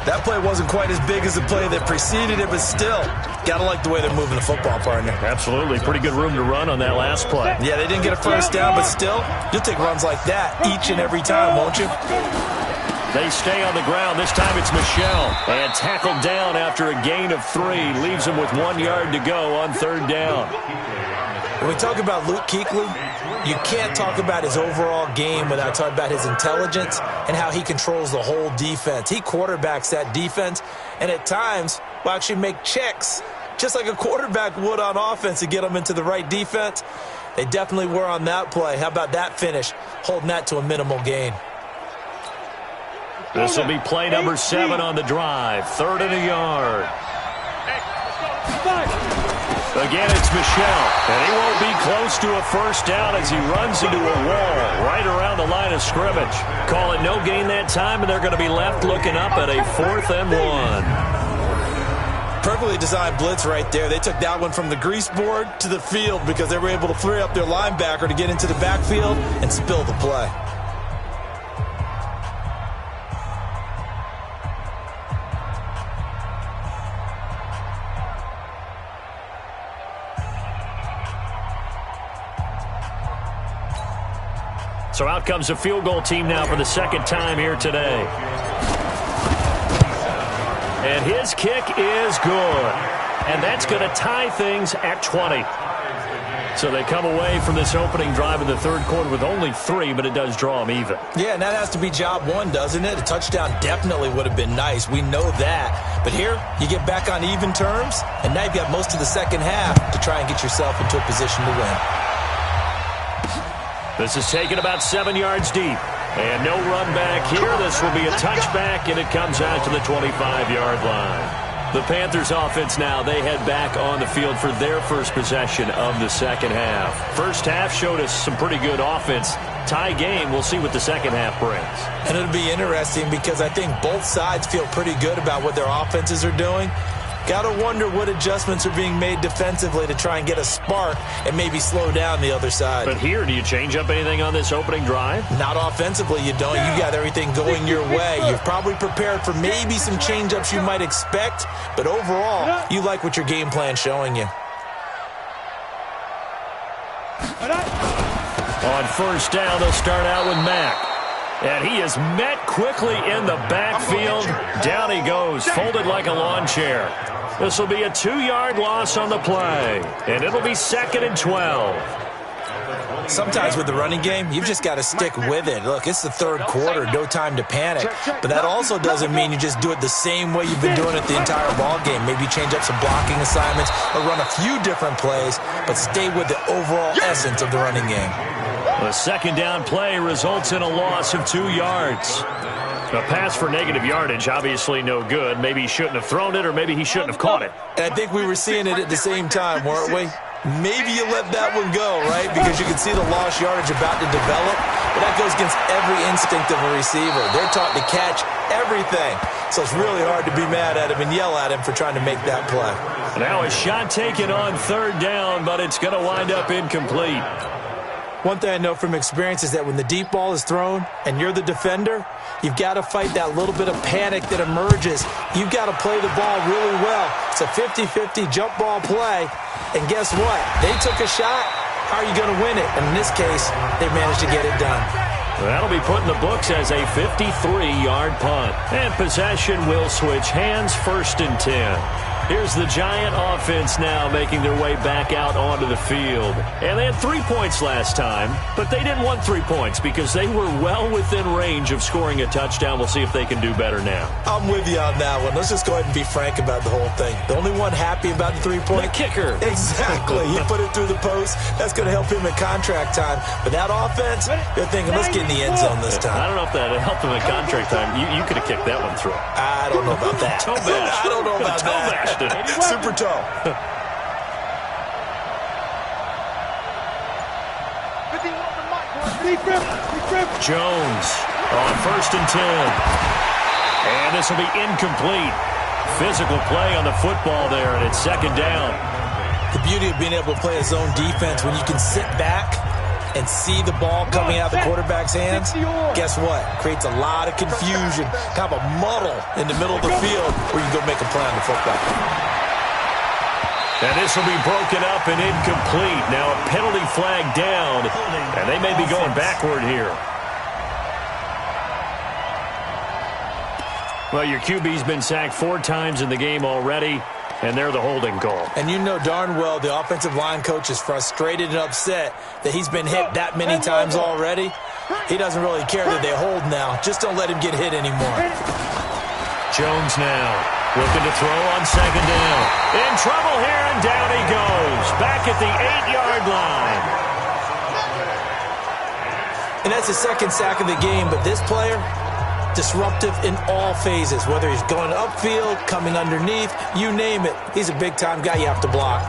That play wasn't quite as big as the play that preceded it, but still, got to like the way they're moving the football, partner. Absolutely. Pretty good room to run on that last play. Yeah, they didn't get a 1st down, but still, you'll take runs like that each and every time, won't you? They stay on the ground. This time it's Michel. And tackled down after a gain of 3. Leaves him with 1 yard to go on 3rd down. When we talk about Luke Kuechly, you can't talk about his overall game without talking about his intelligence and how he controls the whole defense. He quarterbacks that defense, and at times will actually make checks, just like a quarterback would on offense to get them into the right defense. They definitely were on that play. How about that finish, holding that to a minimal gain? This will be play number 7 on the drive. 3rd and a yard. Again, it's Michel, and he won't be close to a 1st down as he runs into a wall right around the line of scrimmage. Call it no gain that time, and they're going to be left looking up at a 4th and 1. Perfectly designed blitz right there. They took that one from the grease board to the field because they were able to free up their linebacker to get into the backfield and spill the play. So out comes a field goal team now for the 2nd time here today. And his kick is good. And that's going to tie things at 20. So they come away from this opening drive in the 3rd quarter with only 3, but it does draw them even. Yeah, and that has to be job 1, doesn't it? A touchdown definitely would have been nice. We know that. But here, you get back on even terms, and now you've got most of the 2nd half to try and get yourself into a position to win. This is taken about 7 yards deep. And no run back here. This will be a touchback, and it comes out to the 25-yard line. The Panthers offense now, they head back on the field for their first possession of the 2nd half. First half showed us some pretty good offense. Tie game, we'll see what the 2nd half brings. And it'll be interesting because I think both sides feel pretty good about what their offenses are doing. Got to wonder what adjustments are being made defensively to try and get a spark and maybe slow down the other side. But here, do you change up anything on this opening drive? Not offensively, you don't. You got everything going your way. You've probably prepared for maybe some change-ups you might expect, but overall, you like what your game plan's showing you. On 1st down, they'll start out with Mack. And he is met quickly in the backfield. Down he goes, folded like a lawn chair. This will be a 2-yard loss on the play. And it'll be 2nd and 12. Sometimes with the running game, you've just got to stick with it. Look, it's the 3rd quarter, no time to panic. But that also doesn't mean you just do it the same way you've been doing it the entire ball game. Maybe change up some blocking assignments or run a few different plays, but stay with the overall essence of the running game. The 2nd down play results in a loss of 2 yards. A pass for negative yardage, obviously no good. Maybe he shouldn't have thrown it, or maybe he shouldn't have caught it. And I think we were seeing it at the same time, weren't we? Maybe you let that one go, right? Because you can see the lost yardage about to develop. But that goes against every instinct of a receiver. They're taught to catch everything. So it's really hard to be mad at him and yell at him for trying to make that play. Now a shot taken on 3rd down, but it's going to wind up incomplete. One thing I know from experience is that when the deep ball is thrown and you're the defender, you've got to fight that little bit of panic that emerges. You've got to play the ball really well. It's a 50-50 jump ball play. And guess what? They took a shot. how are you going to win it? And in this case, they managed to get it done. That'll be put in the books as a 53-yard punt. And possession will switch hands, 1st and 10. Here's the Giant offense now making their way back out onto the field. And they had 3 points last time, but they didn't want 3 points because they were well within range of scoring a touchdown. We'll see if they can do better now. I'm with you on that one. Let's just go ahead and be frank about the whole thing. The only one happy about the 3-point? The kicker. Exactly. He put it through the post. That's going to help him at contract time. But that offense, they're thinking, let's get in the end zone this time. I don't know if that helped him at contract time. You could have kicked that one through. I don't know about that. I don't know about that. Super toe. Jones on 1st and 10. And this will be incomplete. Physical play on the football there, and it's 2nd down. The beauty of being able to play a zone defense when you can sit back and see the ball coming out of the quarterback's hands, guess what? Creates a lot of confusion, kind of a muddle in the middle of the field where you can go make a play on the football. And this will be broken up and incomplete. Now a penalty flag down, and they may be going backward here. Well, your QB's been sacked 4 times in the game already, and they're the holding call. And you know darn well the offensive line coach is frustrated and upset that he's been hit that many times already. He doesn't really care that they hold now. Just don't let him get hit anymore. Jones now looking to throw on 2nd down. In trouble here, and down he goes. Back at the 8-yard line. And that's the 2nd sack of the game, but this player, disruptive in all phases, whether he's going upfield, coming underneath, you name it. He's a big-time guy you have to block.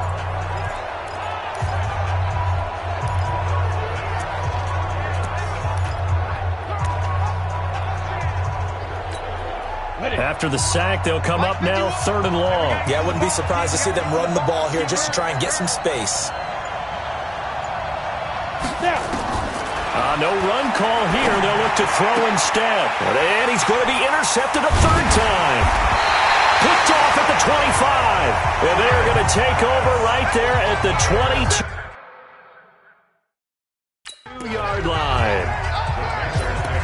After the sack, they'll come up now 3rd and long. Yeah, I wouldn't be surprised to see them run the ball here just to try and get some space. No run call here. They'll look to throw instead. And he's going to be intercepted a 3rd time. Picked off at the 25. And they're going to take over right there at the 22-yard line.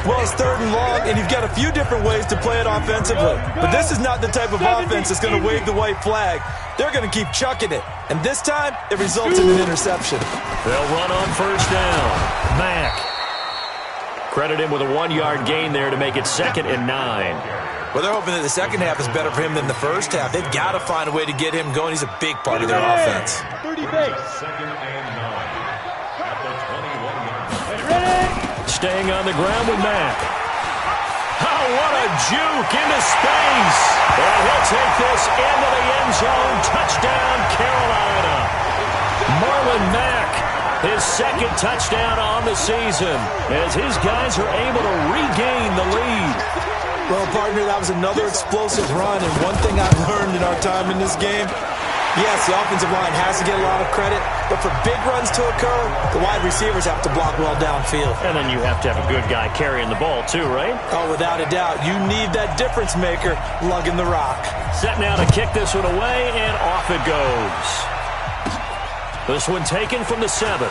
Well, it's 3rd and long, and you've got a few different ways to play it offensively. But this is not the type of offense that's going to wave the white flag. They're going to keep chucking it. And this time, it results in an interception. They'll run on 1st down. Mack. Credit him with a 1-yard gain there to make it 2nd and 9. Well, they're hoping that the second half is better for him than the first half. They've got to find a way to get him going. He's a big part of their offense. 30 base. 2nd and 9. At the 21-yard line. Staying on the ground with Mack. Oh, what a juke into space. And he'll take this into the end zone. Touchdown, Carolina. Marlon Mack, his 2nd touchdown on the season as his guys are able to regain the lead. Well, partner, that was another explosive run, and one thing I've learned in our time in this game, yes, the offensive line has to get a lot of credit, but for big runs to occur, the wide receivers have to block well downfield. And then you have to have a good guy carrying the ball too, right? Oh, without a doubt. You need that difference maker lugging the rock. Set now to kick this one away, and off it goes. This one taken from the 7.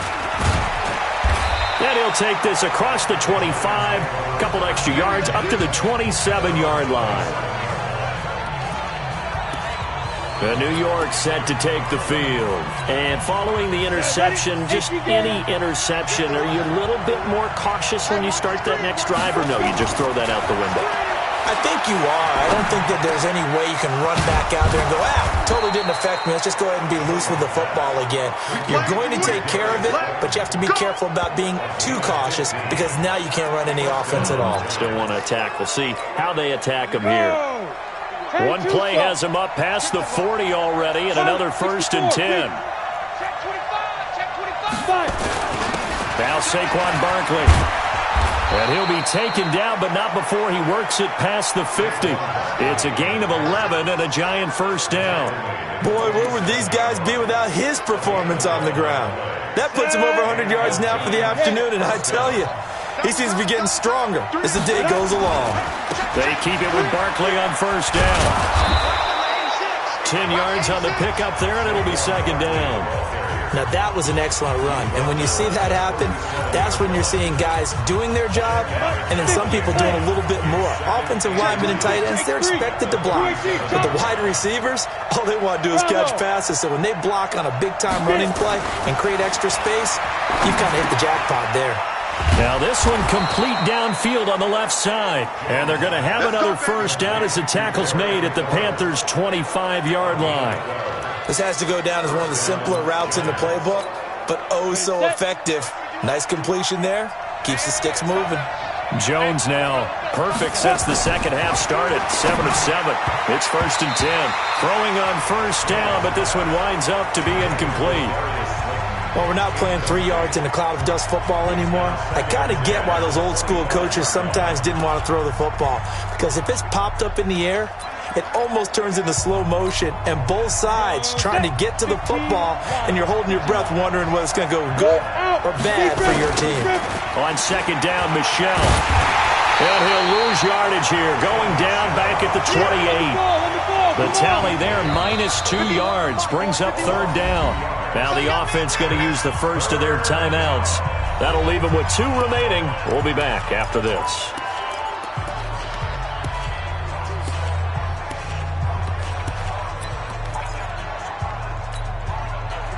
And he'll take this across the 25, a couple extra yards, up to the 27-yard line. New York set to take the field. And following the interception, just any interception, are you a little bit more cautious when you start that next drive, or no, you just throw that out the window? I think you are. I don't think that there's any way you can run back out there and go, totally didn't affect me. Let's just go ahead and be loose with the football again. You're going to take care of it, but you have to be careful about being too cautious because now you can't run any offense at all. Still want to attack. We'll see how they attack him here. One play has him up past the 40 already, and another 1st and 10. Now Saquon Barkley. And he'll be taken down, but not before he works it past the 50. It's a gain of 11 and a Giant 1st down. Boy, where would these guys be without his performance on the ground? That puts him over 100 yards now for the afternoon, and I tell you, he seems to be getting stronger as the day goes along. They keep it with Barkley on 1st down. 10 yards on the pickup there, and it'll be 2nd down. Now, that was an excellent run. And when you see that happen, that's when you're seeing guys doing their job and then some people doing a little bit more. Offensive linemen and tight ends, they're expected to block. But the wide receivers, all they want to do is catch passes. So when they block on a big-time running play and create extra space, you've kind of hit the jackpot there. Now this one complete downfield on the left side. And they're going to have another first down as the tackle's made at the Panthers' 25-yard line. This has to go down as one of the simpler routes in the playbook, but oh so effective. Nice completion there. Keeps the sticks moving. Jones now perfect since the second half started. 7 of 7. It's 1st and 10. Throwing on first down, but this one winds up to be incomplete. Well, we're not playing 3 yards in a cloud of dust football anymore. I kind of get why those old school coaches sometimes didn't want to throw the football, because if it's popped up in the air, it almost turns into slow motion, and both sides trying to get to the football, and you're holding your breath wondering whether it's going to go good or bad for your team. On second down, Michel. And he'll lose yardage here, going down back at the 28. The tally there, -2 yards, brings up third down. Now the offense going to use the first of their timeouts. That'll leave them with 2 remaining. We'll be back after this.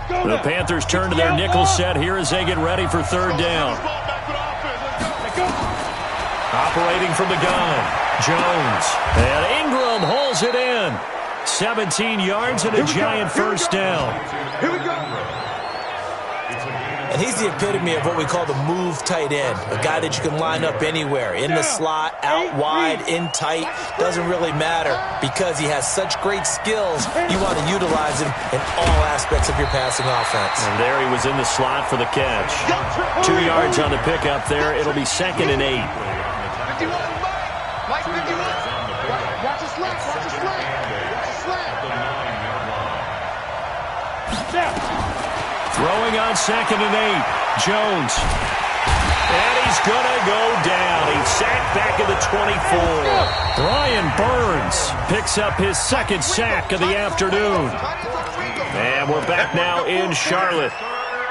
The Panthers turn to their nickel set here as they get ready for third down. Operating from the gun, Jones. And Ingram hauls it in. 17 yards and a giant first down. Here we go. And he's the epitome of what we call the move tight end, a guy that you can line up anywhere, in the slot, out wide, in tight, doesn't really matter because he has such great skills. You want to utilize him in all aspects of your passing offense. And there he was in the slot for the catch. 2 yards on the pickup there. It'll be 2nd and 8. 51, Mike 51. Watch the slant, watch the slant. Watch the slant. Snap. Throwing on 2nd and 8. Jones. And he's going to go down. He's sacked back at the 24. Brian Burns picks up his 2nd sack of the afternoon. And we're back now in Charlotte.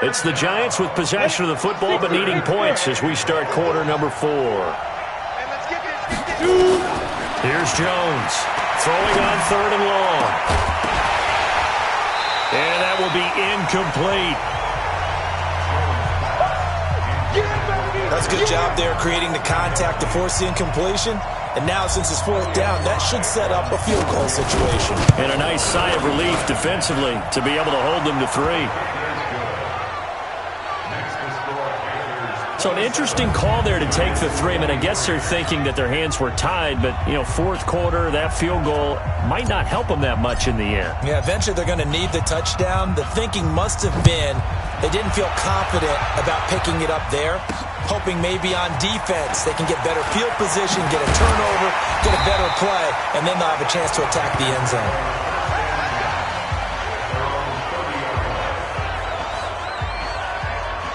It's the Giants with possession of the football but needing points as we start quarter number 4. Here's Jones. Throwing on 3rd and long. And that will be incomplete. That's a good job there creating the contact to force the incompletion. And now since it's 4th down, that should set up a field goal situation. And a nice sigh of relief defensively to be able to hold them to 3. So an interesting call there to take the 3. I mean, I guess they're thinking that their hands were tied, but, you know, 4th quarter, that field goal might not help them that much in the end. Yeah, eventually they're going to need the touchdown. The thinking must have been they didn't feel confident about picking it up there, hoping maybe on defense they can get better field position, get a turnover, get a better play, and then they'll have a chance to attack the end zone.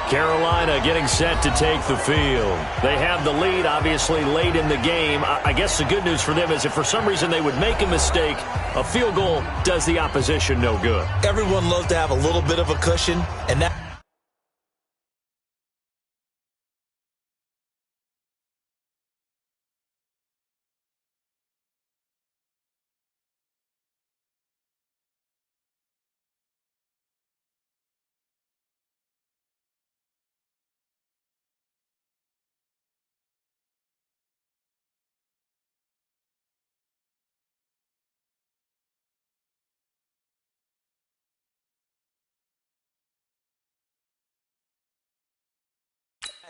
Carolina getting set to take the field. They have the lead, obviously, late in the game. I guess the good news for them is if for some reason they would make a mistake, a field goal does the opposition no good. Everyone loves to have a little bit of a cushion, and that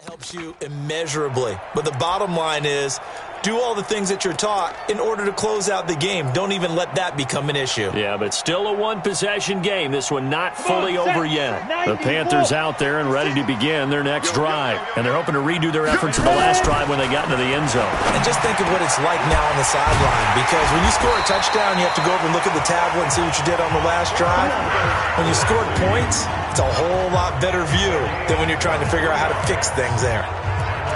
helps you immeasurably. But the bottom line is, do all the things that you're taught in order to close out the game. Don't even let that become an issue. Yeah, but still a one-possession game. This one not fully over yet. The Panthers out there and ready to begin their next drive. And they're hoping to redo their efforts in the last drive when they got into the end zone. And just think of what it's like now on the sideline. Because when you score a touchdown, you have to go over and look at the tablet and see what you did on the last drive. When you scored points, it's a whole lot better view than when you're trying to figure out how to fix things there.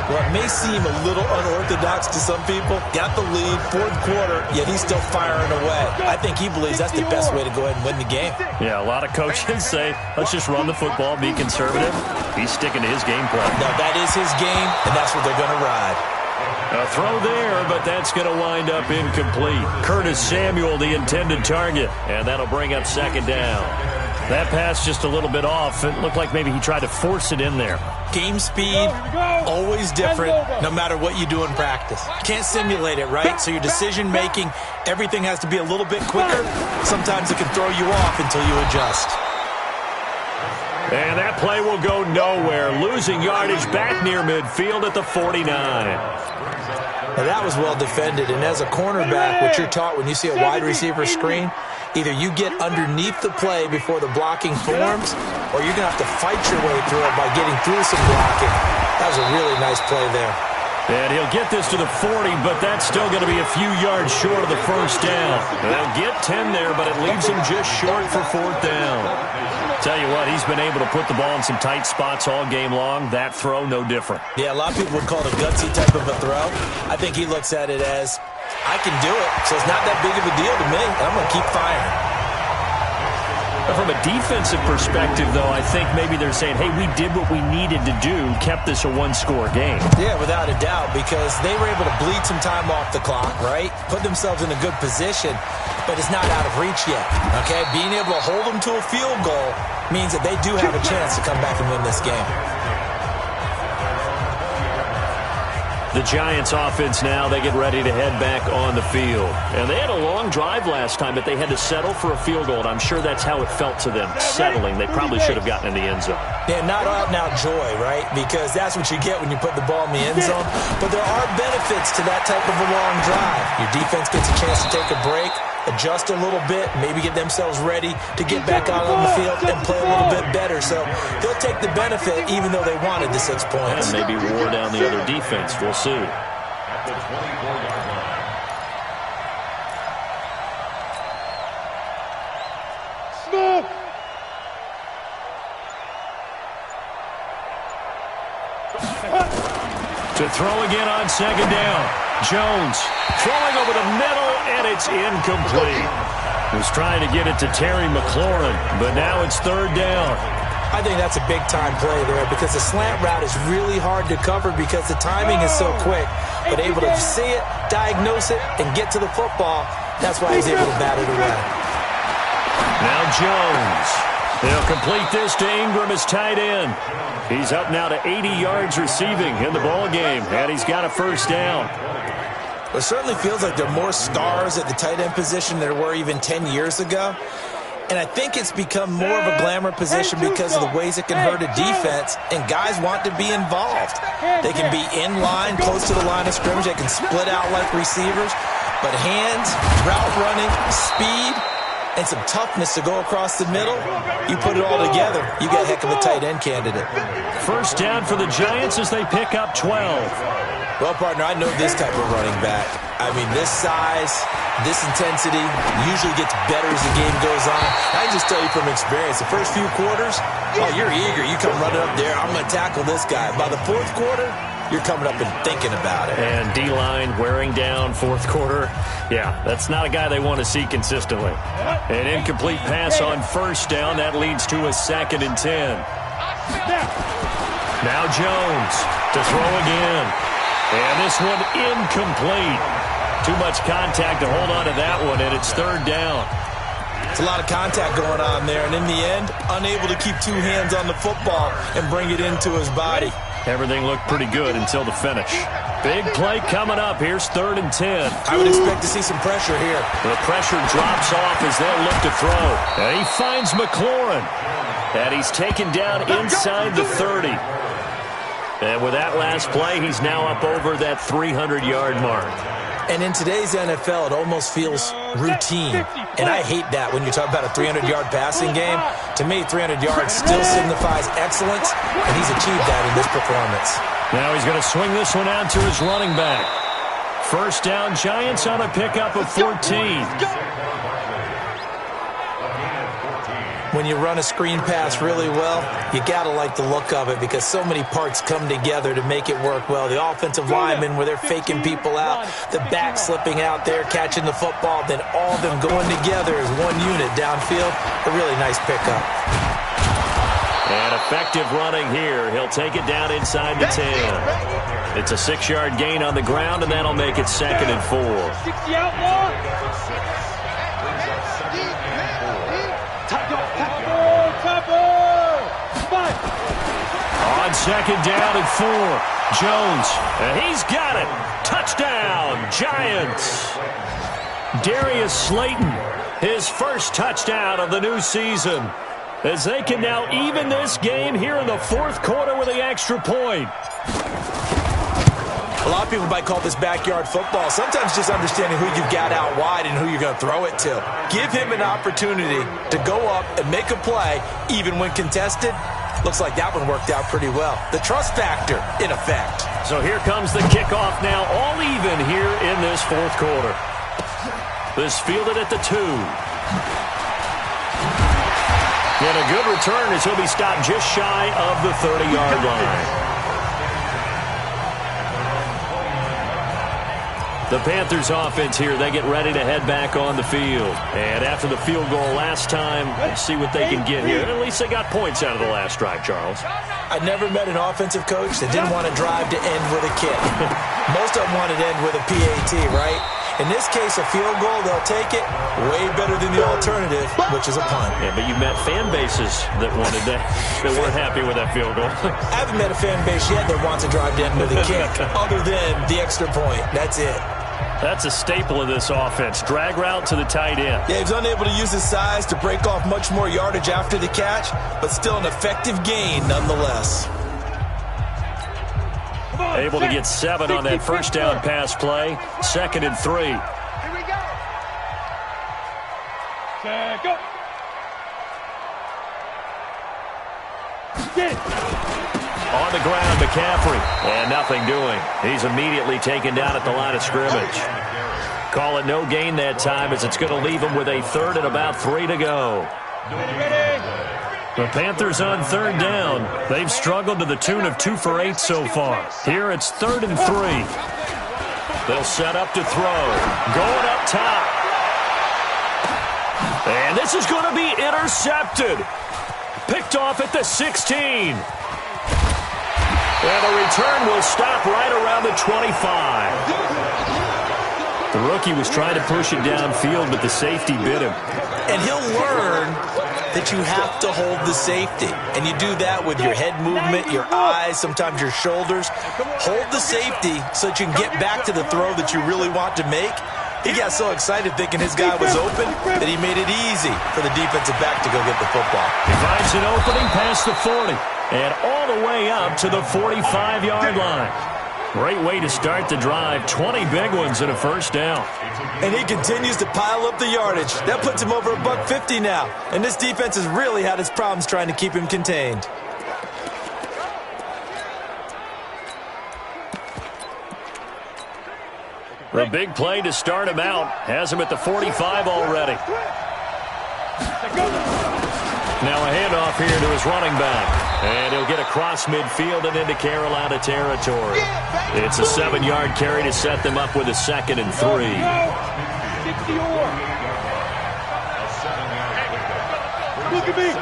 Well, it may seem a little unorthodox to some people. Got the lead, fourth quarter, yet he's still firing away. I think he believes that's the best way to go ahead and win the game. Yeah, a lot of coaches say, let's just run the football, be conservative. He's sticking to his game plan. No, that is his game, and that's what they're going to ride. A throw there, but that's going to wind up incomplete. Curtis Samuel, the intended target, and that'll bring up second down. That pass just a little bit off. It looked like maybe he tried to force it in there. Game speed, always different, no matter what you do in practice. Can't simulate it, right? So your decision-making, everything has to be a little bit quicker. Sometimes it can throw you off until you adjust. And that play will go nowhere. Losing yardage back near midfield at the 49. Now that was well defended, and as a cornerback, what you're taught when you see a wide receiver screen, either you get underneath the play before the blocking forms, or you're going to have to fight your way through it by getting through some blocking. That was a really nice play there. And he'll get this to the 40, but that's still going to be a few yards short of the first down. They'll get 10 there, but it leaves him just short for fourth down. Tell you what, he's been able to put the ball in some tight spots all game long. That throw, no different. Yeah, a lot of people would call it a gutsy type of a throw. I think he looks at it as, I can do it, so it's not that big of a deal to me, and I'm going to keep firing. From a defensive perspective, though, I think maybe they're saying, hey, we did what we needed to do, kept this a one-score game. Yeah, without a doubt, because they were able to bleed some time off the clock, right? Put themselves in a good position, but it's not out of reach yet, okay? Being able to hold them to a field goal means that they do have a chance to come back and win this game. The Giants offense now, they get ready to head back on the field. And they had a long drive last time, but they had to settle for a field goal. And I'm sure that's how it felt to them, settling. They probably should have gotten in the end zone. Yeah, not out-and-out joy, right? Because that's what you get when you put the ball in the end zone. But there are benefits to that type of a long drive. Your defense gets a chance to take a break, adjust a little bit, maybe get themselves ready to get back out on the field and play a little bit better. So they'll take the benefit even though they wanted the 6 points. And maybe wore down the other defense. We'll see. Snap! To throw again on second down. Jones throwing over the middle, and it's incomplete. Was trying to get it to Terry McLaurin, but now it's third down. I think that's a big-time play there because the slant route is really hard to cover because the timing is so quick. But able to see it, diagnose it, and get to the football, that's why he's able to bat it away. Now Jones. They'll complete this to Ingram as tight end. He's up now to 80 yards receiving in the ball game, and he's got a first down. It certainly feels like there are more stars at the tight end position than there were even 10 years ago. And I think it's become more of a glamour position because of the ways it can hurt a defense, and guys want to be involved. They can be in line, close to the line of scrimmage. They can split out like receivers. But hands, route running, speed, and some toughness to go across the middle, you put it all together, you got a heck of a tight end candidate. First down for the Giants as they pick up 12. Well, partner, I know this type of running back. I mean, this size, this intensity usually gets better as the game goes on. I can just tell you from experience, the first few quarters, oh, you're eager. You come running up there, I'm going to tackle this guy. By the fourth quarter, you're coming up and thinking about it. And D-line wearing down fourth quarter. Yeah, that's not a guy they want to see consistently. An incomplete pass on first down. That leads to a 2nd and 10. Now Jones to throw again. And this one incomplete. Too much contact to hold on to that one, and it's third down. It's a lot of contact going on there, and in the end, unable to keep two hands on the football and bring it into his body. Everything looked pretty good until the finish. Big play coming up. Here's 3rd and 10. I would expect to see some pressure here. The pressure drops off as they'll look to throw. And he finds McLaurin. And he's taken down inside the 30. And with that last play, he's now up over that 300-yard mark. And in today's NFL, it almost feels routine. And I hate that when you talk about a 300-yard passing game. To me, 300 yards still signifies excellence, and he's achieved that in this performance. Now he's going to swing this one out to his running back. First down, Giants on a pickup of 14. When when you run a screen pass really well, you got to like the look of it because so many parts come together to make it work well. The offensive linemen, where they're faking people out, the back slipping out there, catching the football, then all of them going together as one unit downfield. A really nice pickup. And effective running here. He'll take it down inside the 10. It's a 6-yard gain on the ground, and that'll make it 2nd and 4. 60 outlaw. On 2nd down and 4. Jones, and he's got it. Touchdown, Giants. Darius Slayton, his first touchdown of the new season, as they can now even this game here in the 4th quarter with the extra point. A lot of people might call this backyard football. Sometimes just understanding who you've got out wide and who you're going to throw it to. Give him an opportunity to go up and make a play, even when contested. Looks like that one worked out pretty well. The trust factor in effect. So here comes the kickoff now, all even here in this 4th quarter. This fielded at the 2. And a good return as he'll be stopped just shy of the 30-yard line. The Panthers offense here, they get ready to head back on the field. And after the field goal last time, let's see what they can get here. At least they got points out of the last drive, Charles. I never met an offensive coach that didn't want to drive to end with a kick. Most of them wanted to end with a PAT, right? In this case, a field goal, they'll take it. Way better than the alternative, which is a punt. Yeah, but you met fan bases that wanted that weren't happy with that field goal. I haven't met a fan base yet that wants to drive to end with a kick, other than the extra point. That's it. That's a staple of this offense. Drag route to the tight end. Yeah, he's unable to use his size to break off much more yardage after the catch, but still an effective gain nonetheless. Able to get 7 on that first down pass play. 2nd and 3. Here we go. Set, go. Get it. On the ground, McCaffrey. And nothing doing. He's immediately taken down at the line of scrimmage. Call it no gain that time as it's going to leave him with a 3rd and about 3 to go. The Panthers on 3rd down. They've struggled to the tune of 2 for 8 so far. Here it's 3rd and 3. They'll set up to throw. Going up top. And this is going to be intercepted. Picked off at the 16. And the return will stop right around the 25. The rookie was trying to push it downfield, but the safety bit him. And he'll learn that you have to hold the safety. And you do that with your head movement, your eyes, sometimes your shoulders. Hold the safety so that you can get back to the throw that you really want to make. He got so excited thinking his guy was open that he made it easy for the defensive back to go get the football. He finds an opening past the 40 and all the way up to the 45-yard line. Great way to start the drive. 20 big ones and a first down. And he continues to pile up the yardage. That puts him over $150 now. And this defense has really had its problems trying to keep him contained. The big play to start him out has him at the 45 already. Now a handoff here to his running back. And he'll get across midfield and into Carolina territory. It's a 7-yard carry to set them up with a 2nd and 3. Look at me.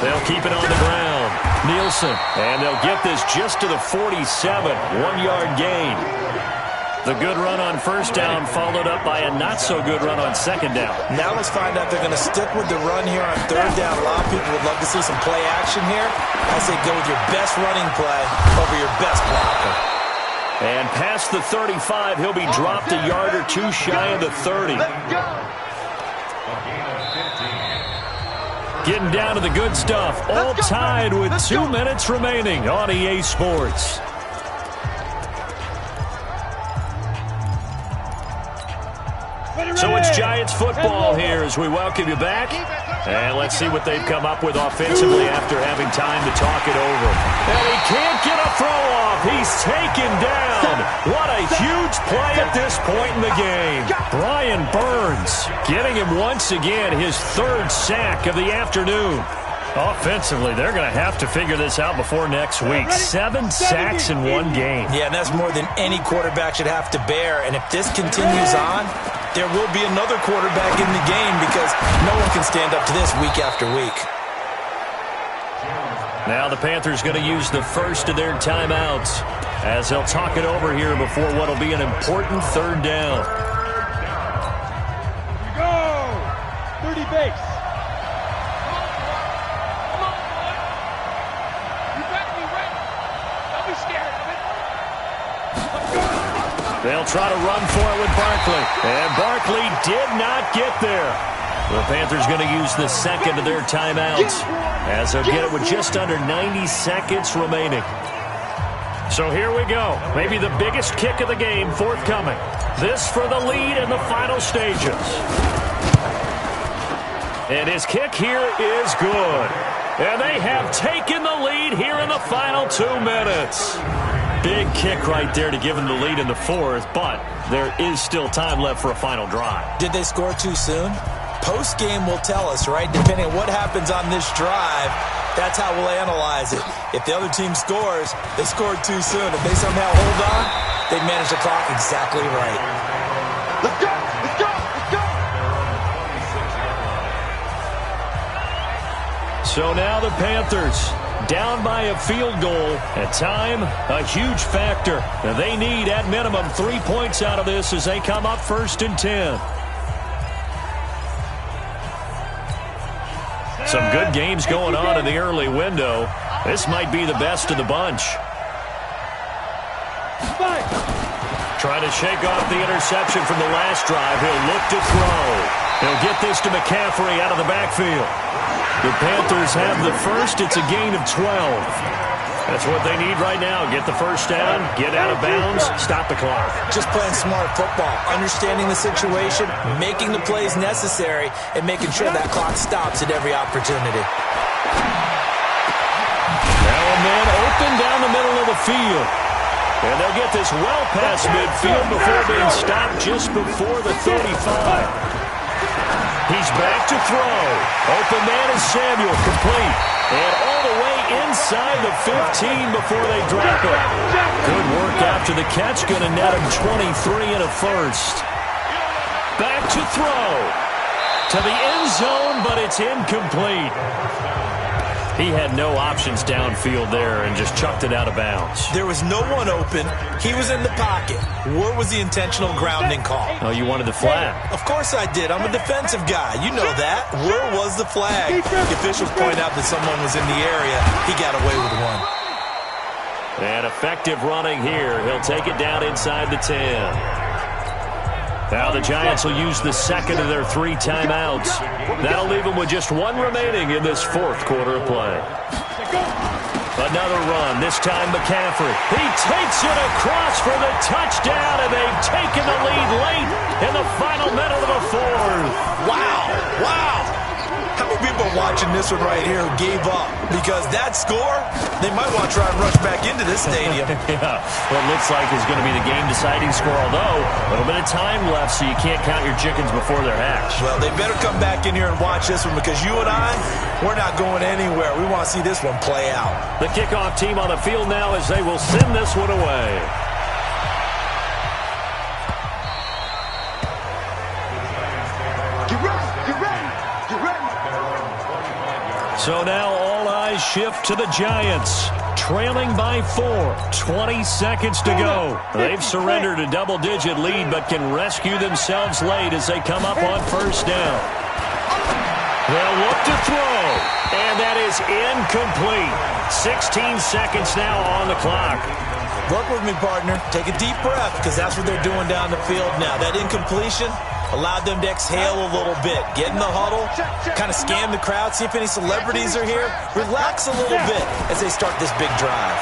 They'll keep it on the ground. Nielsen. And they'll get this just to the 47. 1-yard gain. The good run on first down followed up by a not-so-good run on second down. Now let's find out they're going to stick with the run here on third down. A lot of people would love to see some play action here. I say go with your best running play over your best blocker. And past the 35, he'll be dropped a yard or two shy of the 30. Getting down to the good stuff. All tied with 2 minutes remaining on EA Sports. So it's Giants football here as we welcome you back. And let's see what they've come up with offensively after having time to talk it over. And he can't get a throw off. He's taken down. What a huge play at this point in the game. Brian Burns getting him once again his third sack of the afternoon. Offensively, they're going to have to figure this out before next week. 7 sacks in one game. Yeah, and that's more than any quarterback should have to bear. And if this continues on, there will be another quarterback in the game because no one can stand up to this week after week. Now the Panthers going to use the first of their timeouts as they'll talk it over here before what will be an important third down. Here we go. 30 base. They'll try to run for it with Barkley. And Barkley did not get there. The Panthers going to use the second of their timeouts as they'll get it with just under 90 seconds remaining. So here we go. Maybe the biggest kick of the game forthcoming. This for the lead in the final stages. And his kick here is good. And they have taken the lead here in the final 2 minutes. Big kick right there to give them the lead in the fourth, but there is still time left for a final drive. Did they score too soon? Post-game will tell us, right? Depending on what happens on this drive, that's how we'll analyze it. If the other team scores, they scored too soon. If they somehow hold on, they manage the clock exactly right. Let's go! Let's go! Let's go! So now the Panthers down by a field goal. At time, a huge factor. Now they need, at minimum, 3 points out of this as they come up 1st and 10. Some good games going on in the early window. This might be the best of the bunch. Trying to shake off the interception from the last drive. He'll look to throw. He'll get this to McCaffrey out of the backfield. The Panthers have the first. It's a gain of 12. That's what they need right now. Get the first down, get out of bounds, stop the clock. Just playing smart football, understanding the situation, making the plays necessary, and making sure that clock stops at every opportunity. Now a man open down the middle of the field. And they'll get this well past midfield before being stopped just before the 35. He's back to throw. Open man is Samuel, complete. And all the way inside the 15 before they drop it. Good work after the catch. Going to net him 23 and a first. Back to throw. To the end zone, but it's incomplete. He had no options downfield there and just chucked it out of bounds. There was no one open. He was in the pocket. Where was the intentional grounding call? Oh, you wanted the flag. Of course I did. I'm a defensive guy. You know that. Where was the flag? The officials point out that someone was in the area. He got away with one. And effective running here. He'll take it down inside the 10. Now the Giants will use the second of their 3 timeouts. That'll leave them with just 1 remaining in this 4th quarter of play. Another run, this time McCaffrey. He takes it across for the touchdown, and they've taken the lead late in the final minute of the 4th. Wow, wow. How many people are watching this one right here who gave up? Because that score, they might want to try and rush back into this stadium. Yeah, what looks like is going to be the game-deciding score, although a little bit of time left, so you can't count your chickens before they're hatched. Well, they better come back in here and watch this one because you and I, we're not going anywhere. We want to see this one play out. The kickoff team on the field now as they will send this one away. So now all eyes shift to the Giants, trailing by 4, 20 seconds to go. They've surrendered a double-digit lead but can rescue themselves late as they come up on 1st down. They'll look to throw, and that is incomplete. 16 seconds now on the clock. Work with me, partner. Take a deep breath because that's what they're doing down the field now. That incompletion allowed them to exhale a little bit. Get in the huddle, kind of scan the crowd, see if any celebrities are here. Relax a little bit as they start this big drive.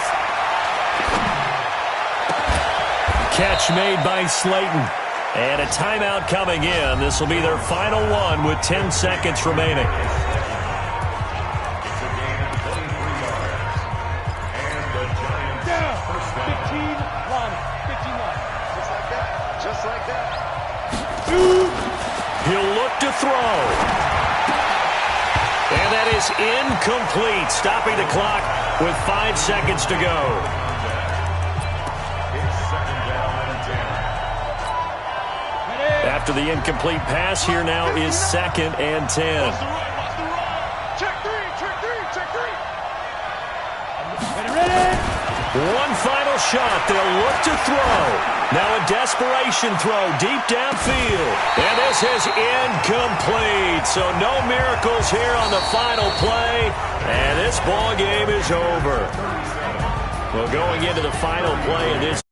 Catch made by Slayton. And a timeout coming in. This will be their final one with 10 seconds remaining. incomplete, stopping the clock with 5 seconds to go. After the incomplete pass, here now is 2nd and 10. Check three, check three. Ready. One final shot. They'll look to throw. Now a desperation throw deep downfield. And this is incomplete. So no miracles here on the final play. And this ball game is over. Well, going into the final play of this